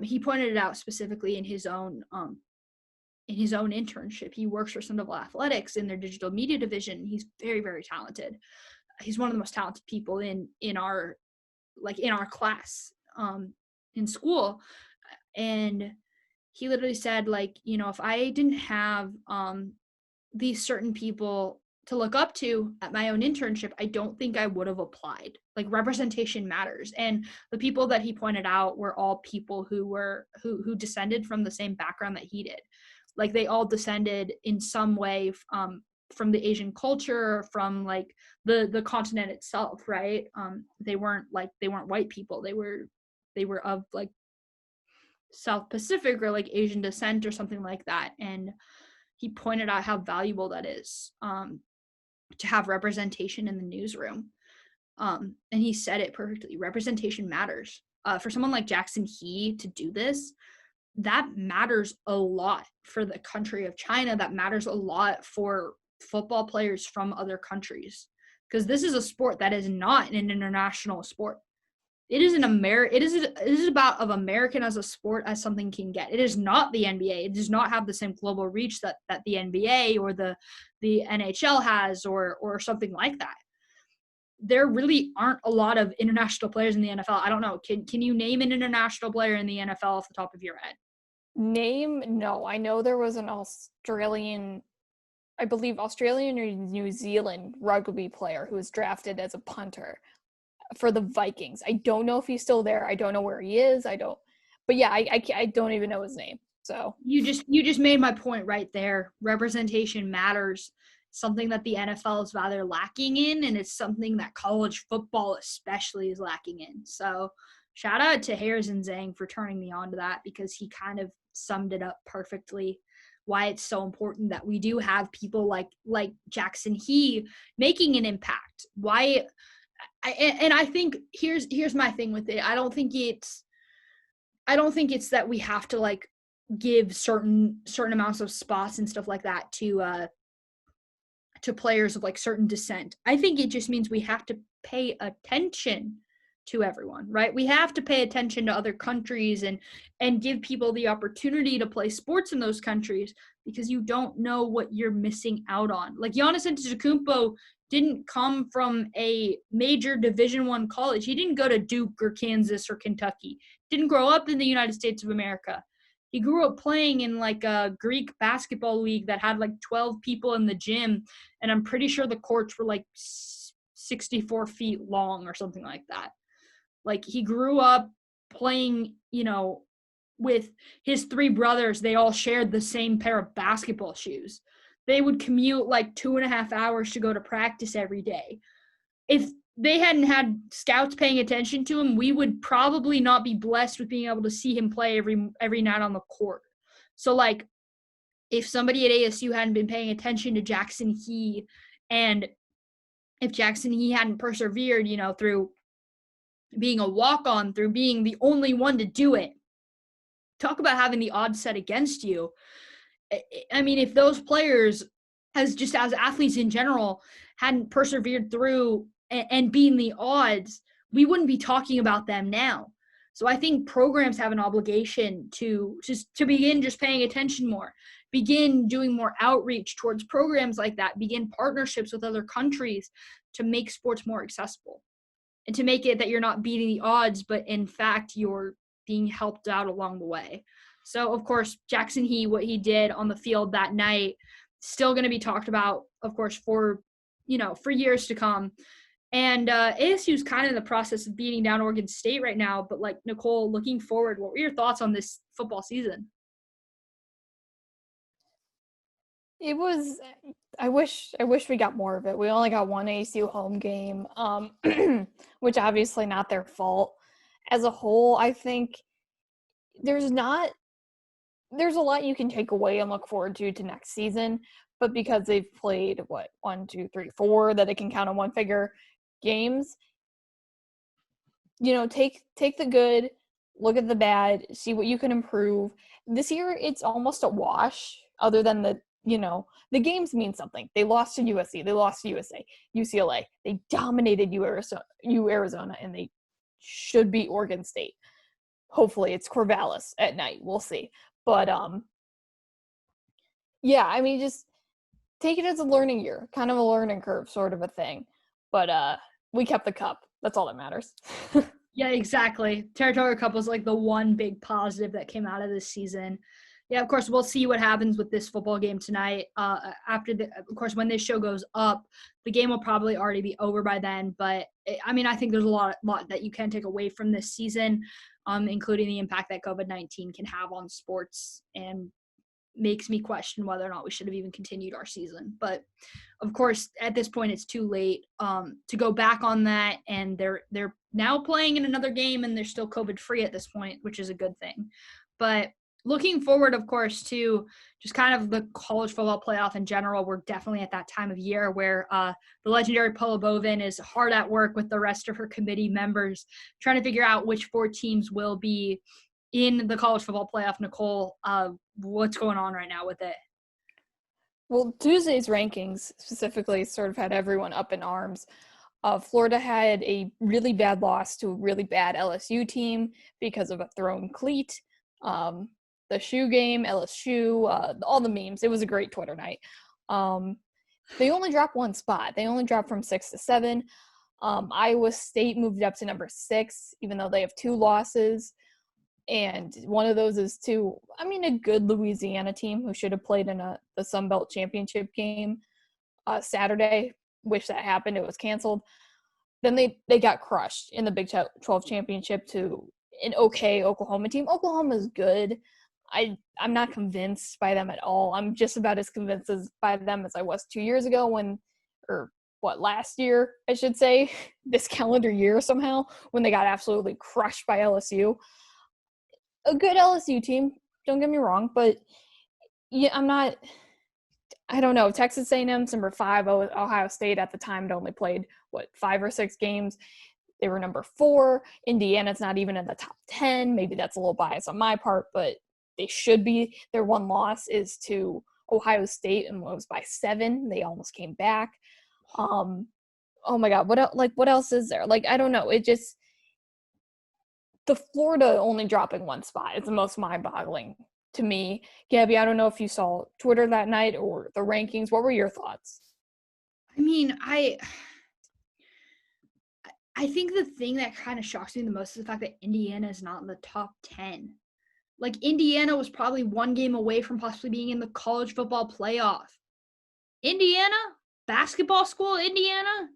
He pointed it out specifically in his own internship. He works for Sunderland Athletics in their digital media division. He's very, very talented. He's one of the most talented people in our class in school. And he literally said, like, if I didn't have these certain people to look up to at my own internship, I don't think I would have applied. Like, representation matters. And the people that he pointed out were all people who descended from the same background that he did. Like, they all descended in some way from the Asian culture, from like the continent itself, right? They weren't white people. They were of like South Pacific or like Asian descent or something like that. And he pointed out how valuable that is, to have representation in the newsroom. And he said it perfectly. Representation matters. For someone like Jackson He to do this, that matters a lot for the country of China. That matters a lot for football players from other countries, because this is a sport that is not an international sport. It is it is about of American as a sport as something can get. It is not the NBA. It does not have the same global reach that the NBA or the NHL has, or something like that. There really aren't a lot of international players in the NFL. I don't know. Can you name an international player in the NFL off the top of your head? No. I know there was an Australian or New Zealand rugby player who was drafted as a punter for the Vikings. I don't know if he's still there. I don't know where he is. But yeah, I don't even know his name. So you just made my point right there. Representation matters. Something that the NFL is rather lacking in, and it's something that college football especially is lacking in. So shout out to Harrison Zhang for turning me on to that, because he kind of summed it up perfectly, why it's so important that we do have people like Jackson He making an impact. I think here's my thing with it. I don't think it's that we have to like give certain amounts of spots and stuff like that to players of like certain descent. I think it just means we have to pay attention to everyone, right? We have to pay attention to other countries and give people the opportunity to play sports in those countries, because you don't know what you're missing out on. Like, Giannis Antetokounmpo didn't come from a major Division I college. He didn't go to Duke or Kansas or Kentucky. Didn't grow up in the United States of America. He grew up playing in like a Greek basketball league that had like 12 people in the gym, and I'm pretty sure the courts were like 64 feet long or something like that. Like he grew up playing, with his three brothers. They all shared the same pair of basketball shoes. They would commute like 2.5 hours to go to practice every day. If they hadn't had scouts paying attention to him, we would probably not be blessed with being able to see him play every night on the court. So like if somebody at ASU hadn't been paying attention to Jackson He, and if Jackson He hadn't persevered, through being a walk-on, through being the only one to do it, talk about having the odds set against you. I mean, if those players, as athletes in general, hadn't persevered through and beaten the odds, we wouldn't be talking about them now. So I think programs have an obligation to begin just paying attention more, begin doing more outreach towards programs like that, begin partnerships with other countries to make sports more accessible, and to make it that you're not beating the odds, but in fact you're being helped out along the way. So of course, Jackson He, what he did on the field that night, still going to be talked about, of course, for years to come. And ASU is kind of in the process of beating down Oregon State right now. But like Nicole, looking forward, what were your thoughts on this football season? It was. I wish we got more of it. We only got one ASU home game, which obviously not their fault. As a whole, I think there's a lot you can take away and look forward to next season. But because they've played 1, 2, 3, 4 that they can count on one figure games, take the good, look at the bad, see what you can improve. This year, it's almost a wash. Other than the games mean something. They lost to USC. They lost to UCLA. They dominated Arizona, and they should beat Oregon State. Hopefully, it's Corvallis at night. We'll see. But yeah, I mean, just take it as a learning year, kind of a learning curve sort of a thing. But we kept the cup. That's all that matters. Yeah, exactly. Territorial Cup was like the one big positive that came out of this season. Yeah, of course, we'll see what happens with this football game tonight. Of course, when this show goes up, the game will probably already be over by then. But I mean, I think there's a lot that you can take away from this season, including the impact that COVID-19 can have on sports, and makes me question whether or not we should have even continued our season. But of course, at this point, it's too late to go back on that. And they're now playing in another game, and they're still COVID free at this point, which is a good thing. But looking forward, of course, to just kind of the college football playoff in general, we're definitely at that time of year where the legendary Paula Bovin is hard at work with the rest of her committee members, trying to figure out which 4 teams will be in the college football playoff. Nicole, what's going on right now with it? Well, Tuesday's rankings specifically sort of had everyone up in arms. Florida had a really bad loss to a really bad LSU team because of a thrown cleat. The shoe game, LSU, all the memes. It was a great Twitter night. They only dropped one spot. They only dropped from 6 to 7. Iowa State moved up to number 6, even though they have 2 losses. And one of those is to, a good Louisiana team who should have played in the Sun Belt Championship game Saturday. Wish that happened. It was canceled. Then they got crushed in the Big 12 Championship to an okay Oklahoma team. Oklahoma's good. I'm not convinced by them at all. I'm just about as convinced by them as I was 2 years ago last year, I should say, this calendar year somehow, when they got absolutely crushed by LSU. A good LSU team, don't get me wrong, but yeah, I don't know. Texas A&M's number 5. Ohio State at the time had only played 5 or 6 games. They were number 4. Indiana's not even in the top 10. Maybe that's a little bias on my part, but they should be. Their one loss is to Ohio State, and it was by 7. They almost came back. Oh my God, what else is there? I don't know. It just, the Florida only dropping 1 spot is the most mind-boggling to me. Gabby, I don't know if you saw Twitter that night or the rankings. What were your thoughts? I mean, I think the thing that kind of shocks me the most is the fact that Indiana is not in the top 10. Like, Indiana was probably one game away from possibly being in the college football playoff. Indiana, basketball school, Indiana,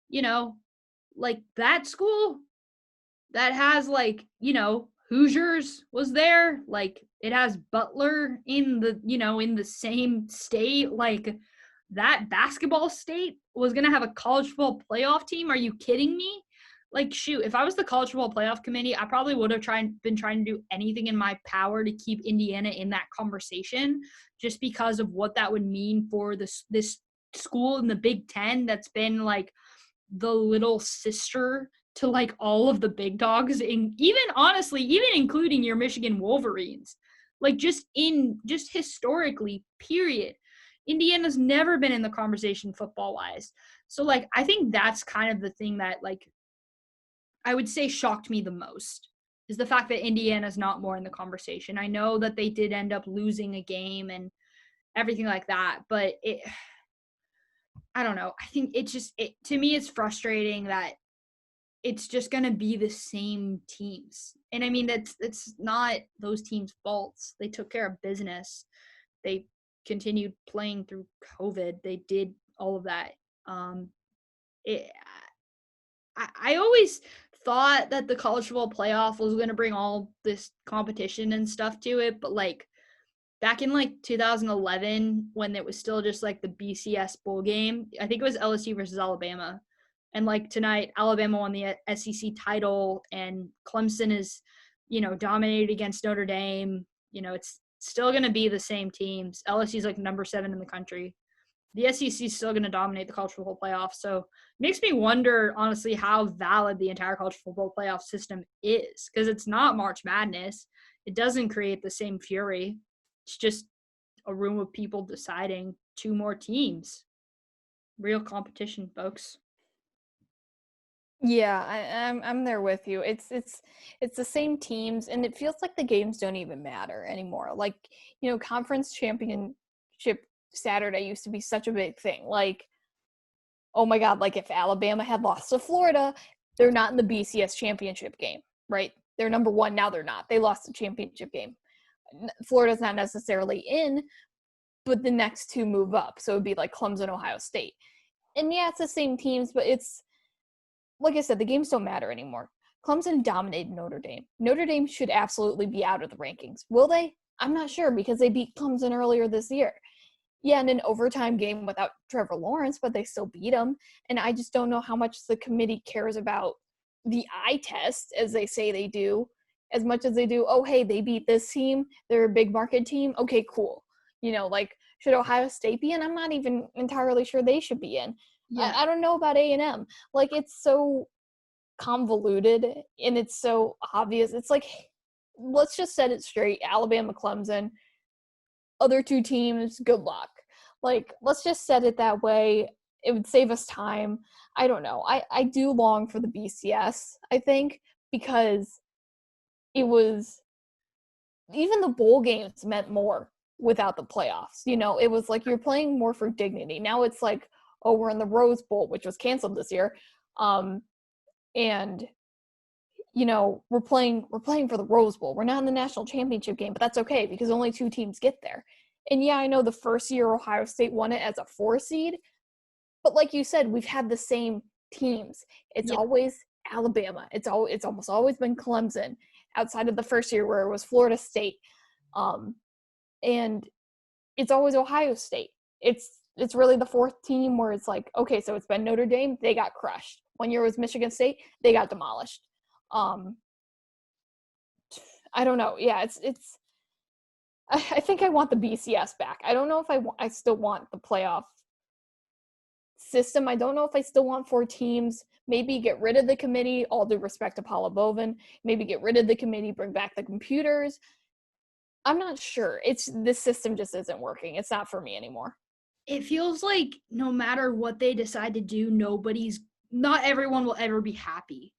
you know, like that school that has like, Hoosiers was there. Like, it has Butler in in the same state. Like, that basketball state was going to have a college football playoff team. Are you kidding me? Like, shoot, if I was the college football playoff committee, I probably would have been trying to do anything in my power to keep Indiana in that conversation, just because of what that would mean for this school in the Big Ten that's been like the little sister to like all of the big dogs, in even honestly, even including your Michigan Wolverines. Like, just historically, period. Indiana's never been in the conversation football wise. So like, I think that's kind of the thing that like I would say shocked me the most, is the fact that Indiana's not more in the conversation. I know that they did end up losing a game and everything like that, but I don't know. I think to me, it's frustrating that it's just going to be the same teams. And I mean, it's not those teams' faults. They took care of business. They continued playing through COVID. They did all of that. It, I always thought that the college football playoff was going to bring all this competition and stuff to it, but like back in like 2011, when it was still just like the BCS bowl game, I think it was LSU versus Alabama. And like tonight, Alabama won the SEC title, and Clemson is, dominated against Notre Dame. It's still going to be the same teams. LSU is like number 7 in the country. The SEC is still going to dominate the college football playoff. So it makes me wonder, honestly, how valid the entire college football playoff system is, because it's not March Madness. It doesn't create the same fury. It's just a room of people deciding 2 more teams. Real competition, folks. Yeah, I'm there with you. It's the same teams, and it feels like the games don't even matter anymore. Like, conference championship Saturday used to be such a big thing. Like, oh my God, like if Alabama had lost to Florida, they're not in the BCS championship game, right? They're number 1, now they're not. They lost the championship game. Florida's not necessarily in, but the next 2 move up. So it would be like Clemson, Ohio State. And yeah, it's the same teams, but it's, like I said, the games don't matter anymore. Clemson dominated Notre Dame. Notre Dame should absolutely be out of the rankings. Will they? I'm not sure, because they beat Clemson earlier this year. Yeah, in an overtime game without Trevor Lawrence, but they still beat him. And I just don't know how much the committee cares about the eye test, as they say they do, as much as they do, oh, hey, they beat this team. They're a big market team. Okay, cool. Like, should Ohio State be in? I'm not even entirely sure they should be in. Yeah. I don't know about A&M. Like, it's so convoluted and it's so obvious. It's like, let's just set it straight. Alabama, Clemson, other 2 teams, good luck. Like, let's just set it that way. It would save us time. I don't know. I do long for the BCS, I think, because it was, even the bowl games meant more without the playoffs. It was like you're playing more for dignity. Now it's like, oh, we're in the Rose Bowl, which was canceled this year. And we're playing for the Rose Bowl. We're not in the national championship game, but that's okay because only 2 teams get there. And yeah, I know the first year Ohio State won it as a 4 seed, but like you said, we've had the same teams. It's always Alabama. It's almost always been Clemson, outside of the first year where it was Florida State. And it's always Ohio State. It's really the 4th team where it's like, okay, so it's been Notre Dame, they got crushed. 1 year was Michigan State, they got demolished. I don't know. Yeah, it's. I think I want the BCS back. I don't know if I still want the playoff system. I don't know if I still want 4 teams. Maybe get rid of the committee, all due respect to Paula Bovin. Maybe get rid of the committee, bring back the computers. I'm not sure. This system just isn't working. It's not for me anymore. It feels like no matter what they decide to do, not everyone will ever be happy.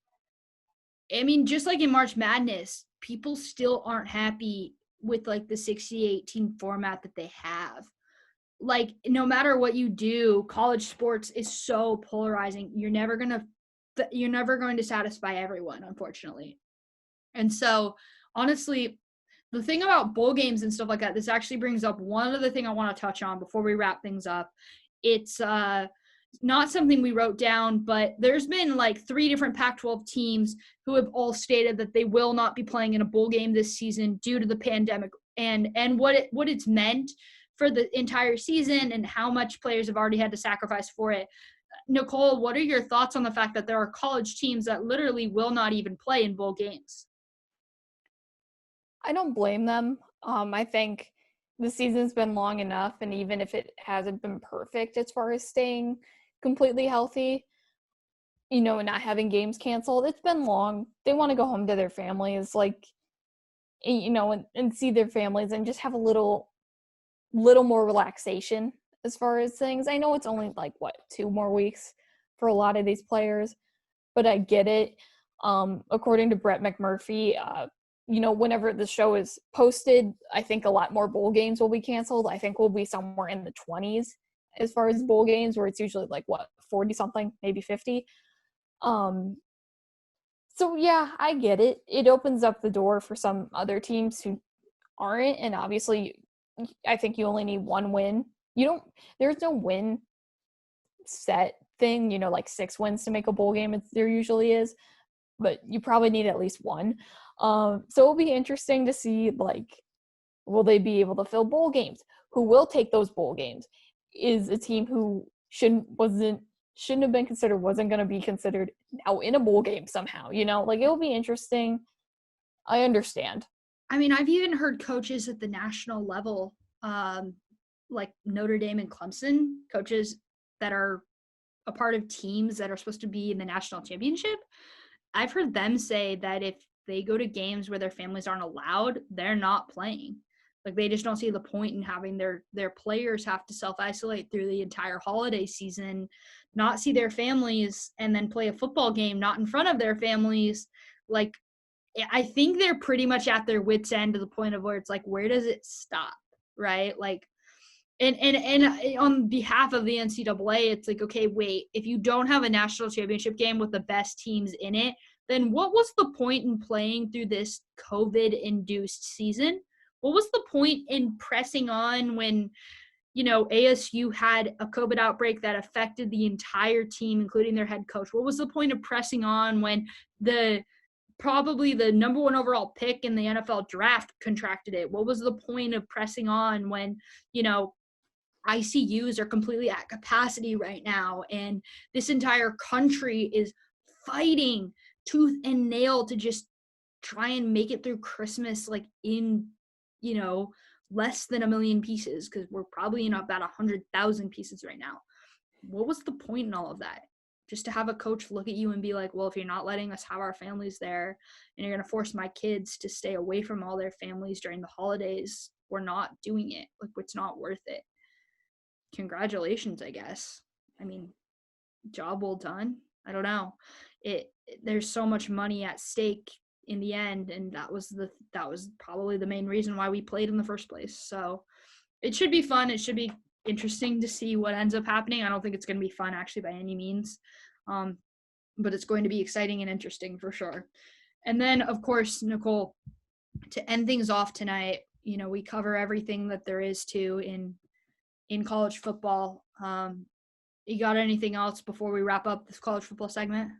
I mean, just like in March Madness, people still aren't happy with like the 68 team format that they have. Like, no matter what you do, college sports is so polarizing. You're never going to satisfy everyone, unfortunately. And so, honestly, the thing about bowl games and stuff like that, this actually brings up one other thing I want to touch on before we wrap things up. It's not something we wrote down, but there's been like 3 different Pac-12 teams who have all stated that they will not be playing in a bowl game this season due to the pandemic and what it's meant for the entire season and how much players have already had to sacrifice for it. Nicole, what are your thoughts on the fact that there are college teams that literally will not even play in bowl games? I don't blame them. I think the season's been long enough, and even if it hasn't been perfect as far as staying completely healthy, and not having games canceled, it's been long. They want to go home to their families, like, and see their families and just have a little more relaxation as far as things. I know it's only like 2 more weeks for a lot of these players, but I get it. According to Brett McMurphy, whenever the show is posted, I think a lot more bowl games will be canceled. I think we'll be somewhere in the 20s as far as bowl games, where it's usually 40 something, maybe 50. So yeah, I get it. It opens up the door for some other teams who aren't, and obviously I think you only need 1 win. There's no win set thing, 6 wins to make a bowl game. There usually is, but you probably need at least 1. So it'll be interesting to see, will they be able to fill bowl games? Who will take those bowl games? Is a team who shouldn't have been considered, wasn't going to be considered, now in a bowl game somehow, it'll be interesting. I understand. I mean, I've even heard coaches at the national level, like Notre Dame and Clemson, coaches that are a part of teams that are supposed to be in the national championship. I've heard them say that if they go to games where their families aren't allowed, they're not playing. Like, they just don't see the point in having their players have to self-isolate through the entire holiday season, not see their families, and then play a football game not in front of their families. Like, I think they're pretty much at their wits' end to the point of where it's like, where does it stop, right? Like, and on behalf of the NCAA, it's like, okay, wait, if you don't have a national championship game with the best teams in it, then what was the point in playing through this COVID-induced season? What was the point in pressing on when, ASU had a COVID outbreak that affected the entire team, including their head coach? What was the point of pressing on when probably the number 1 overall pick in the NFL draft contracted it? What was the point of pressing on when, ICUs are completely at capacity right now, and this entire country is fighting tooth and nail to just try and make it through Christmas, in, less than 1 million pieces, because we're probably in about 100,000 pieces right now. What was the point in all of that? Just to have a coach look at you and be like, well, if you're not letting us have our families there and you're going to force my kids to stay away from all their families during the holidays, we're not doing it. It's not worth it. Congratulations, I guess. I mean, job well done. I don't know. There's so much money at stake in the end, and that was probably the main reason why we played in the first place. So it should be fun. It should be interesting to see what ends up happening. I don't think it's going to be fun actually by any means, but it's going to be exciting and interesting for sure. And then, of course, Nicole, to end things off tonight, we cover everything that there is to in college football. You got anything else before we wrap up this college football segment?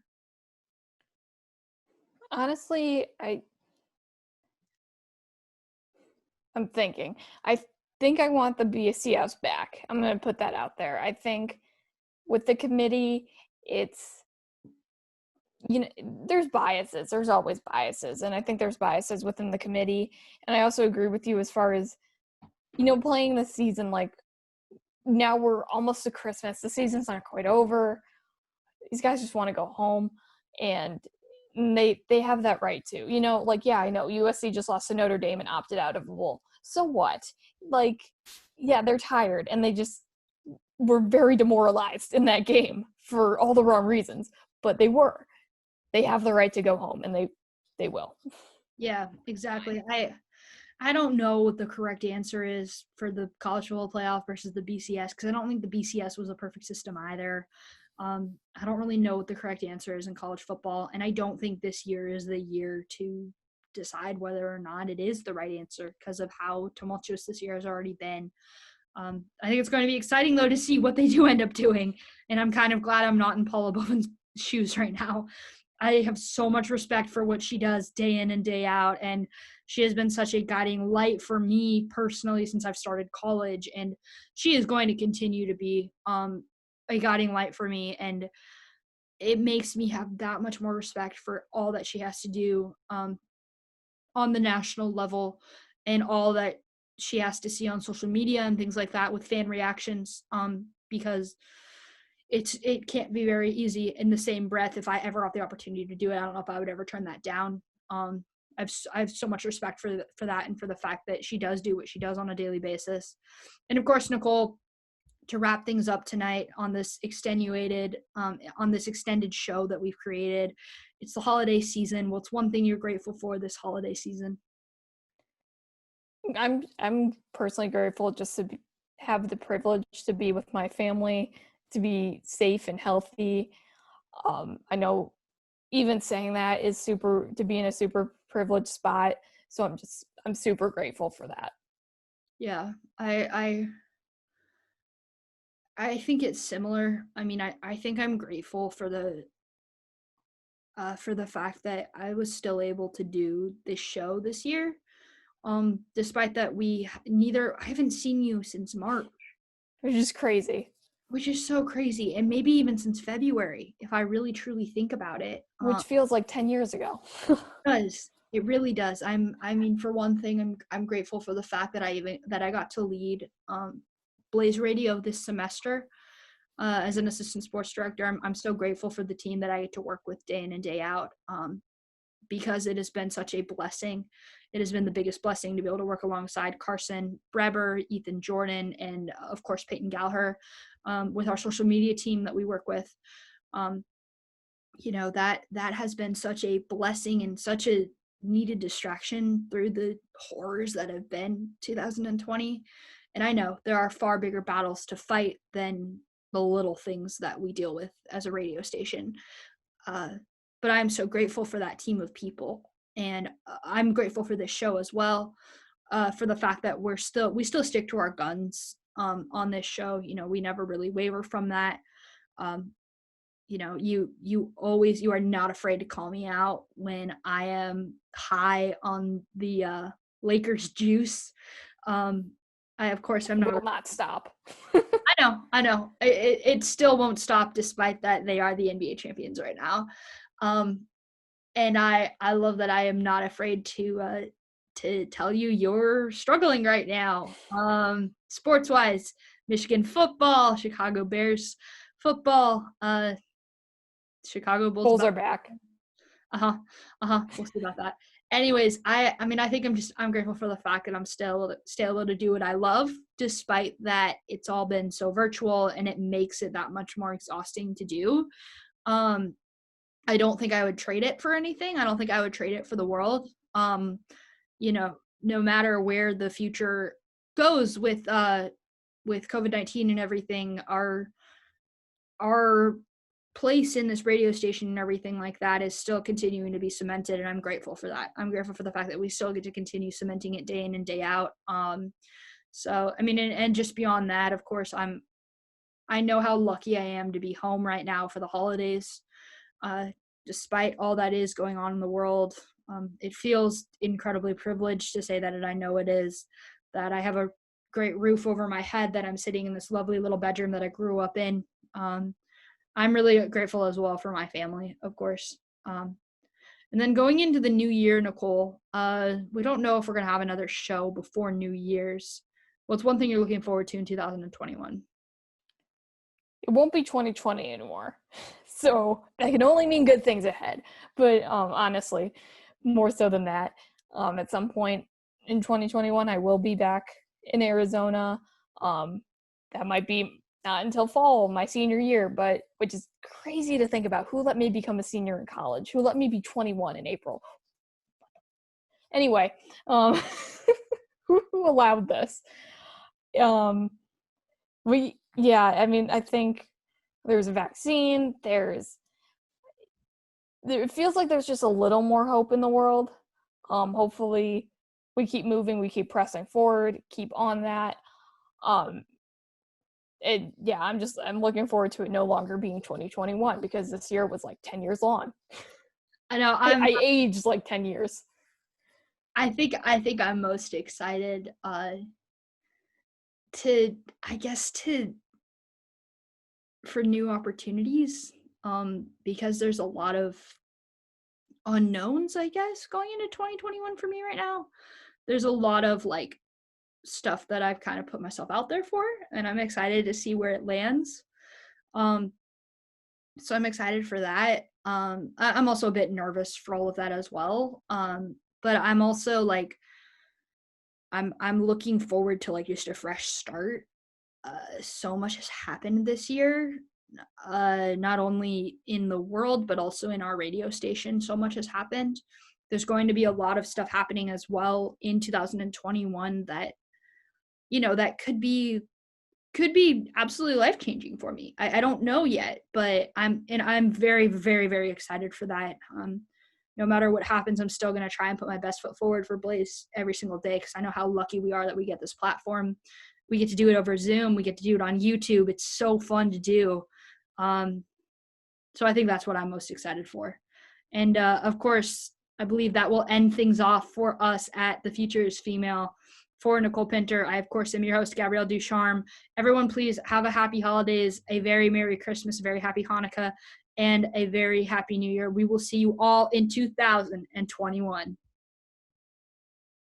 Honestly, I'm thinking. I think I want the BCS back. I'm going to put that out there. I think with the committee, it's, there's biases. There's always biases. And I think there's biases within the committee. And I also agree with you as far as, playing the season, now we're almost to Christmas. The season's not quite over. These guys just want to go home, and they have that right to. Yeah, I know USC just lost to Notre Dame and opted out of the bowl. So what? Yeah, they're tired, and they just were very demoralized in that game for all the wrong reasons. But they were. They have the right to go home, and they will. Yeah, exactly. I don't know what the correct answer is for the college football playoff versus the BCS, because I don't think the BCS was a perfect system either. I don't really know what the correct answer is in college football, and I don't think this year is the year to decide whether or not it is the right answer because of how tumultuous this year has already been. I think it's going to be exciting, though, to see what they do end up doing. And I'm kind of glad I'm not in Paula Bowen's shoes right now. I have so much respect for what she does day in and day out. And she has been such a guiding light for me personally since I've started college. And she is going to continue to be a guiding light for me. And it makes me have that much more respect for all that she has to do on the national level and all that she has to see on social media and things like that with fan reactions, because it can't be very easy in the same breath. If I ever got the opportunity to do it, I don't know if I would ever turn that down. I have so much respect for that and for the fact that she does do what she does on a daily basis. And of course, Nicole, to wrap things up tonight on this extended show that we've created, it's the holiday season. What's one thing you're grateful for this holiday season? I'm personally grateful just to have the privilege to be with my family, to be safe and healthy. I know even saying that is to be in a super privileged spot. So I'm super grateful for that. Yeah, I think it's similar. I mean, I think I'm grateful for the fact that I was still able to do this show this year. Despite that I haven't seen you since March. Which is crazy. Which is so crazy. And maybe even since February, if I really truly think about it. Which feels like 10 years ago. It does. It really does. I mean, for one thing, I'm grateful for the fact that I got to lead Blaze Radio this semester as an assistant sports director. I'm so grateful for the team that I get to work with day in and day out, because it has been such a blessing. It has been the biggest blessing to be able to work alongside Carson Breber, Ethan Jordan, and of course Peyton Gallagher, with our social media team that we work with. That has been such a blessing and such a needed distraction through the horrors that have been 2020. And I know there are far bigger battles to fight than the little things that we deal with as a radio station. But I'm so grateful for that team of people. And I'm grateful for this show as well, for the fact that we still stick to our guns on this show. We never really waver from that. You are not afraid to call me out when I am high on the Lakers juice. Of course I'm not. Will not stop. I know. It still won't stop despite that they are the NBA champions right now. And I love that I am not afraid to tell you you're struggling right now. Sports wise, Michigan football, Chicago Bears football, Chicago Bulls are back. We'll see about that. Anyways, I think I'm grateful for the fact that I'm still able to do what I love, despite that it's all been so virtual and it makes it that much more exhausting to do. I don't think I would trade it for anything. I don't think I would trade it for the world. No matter where the future goes with COVID-19 and everything, our place in this radio station and everything like that is still continuing to be cemented, and I'm grateful for that. I'm grateful for the fact that we still get to continue cementing it day in and day out. So I mean, and just beyond that, of course, I know how lucky I am to be home right now for the holidays. Despite all that is going on in the world, it feels incredibly privileged to say that, and I know it is, that I have a great roof over my head, that I'm sitting in this lovely little bedroom that I grew up in. I'm really grateful as well for my family, of course. And then going into the new year, Nicole, we don't know if we're going to have another show before New Year's. What's one thing you're looking forward to in 2021? It won't be 2020 anymore. So that can only mean good things ahead. But honestly, more so than that, at some point in 2021, I will be back in Arizona. That might be not until fall, my senior year, but which is crazy to think about. Who let me become a senior in college? Who let me be 21 in April? Anyway, who allowed this? I think there's a vaccine. It feels like there's just a little more hope in the world. Hopefully we keep moving, we keep pressing forward, keep on that. I'm looking forward to it no longer being 2021 because this year was like 10 years long. I know I aged like 10 years. I think I'm most excited for new opportunities, because there's a lot of unknowns, I guess, going into 2021 for me right now. There's a lot of like stuff that I've kind of put myself out there for, and I'm excited to see where it lands. So I'm excited for that. I'm also a bit nervous for all of that as well. But I'm also like, I'm looking forward to like just a fresh start. So much has happened this year, not only in the world but also in our radio station. So much has happened. There's going to be a lot of stuff happening as well in 2021 that, that could be absolutely life changing for me. I don't know yet, but I'm very, very, very excited for that. No matter what happens, I'm still going to try and put my best foot forward for Blaze every single day, because I know how lucky we are that we get this platform. We get to do it over Zoom. We get to do it on YouTube. It's so fun to do. So I think that's what I'm most excited for. And of course, I believe that will end things off for us at The Future is Female. For Nicole Pinter, I, of course, am your host, Gabrielle Ducharme. Everyone, please have a happy holidays, a very Merry Christmas, a very happy Hanukkah, and a very happy New Year. We will see you all in 2021.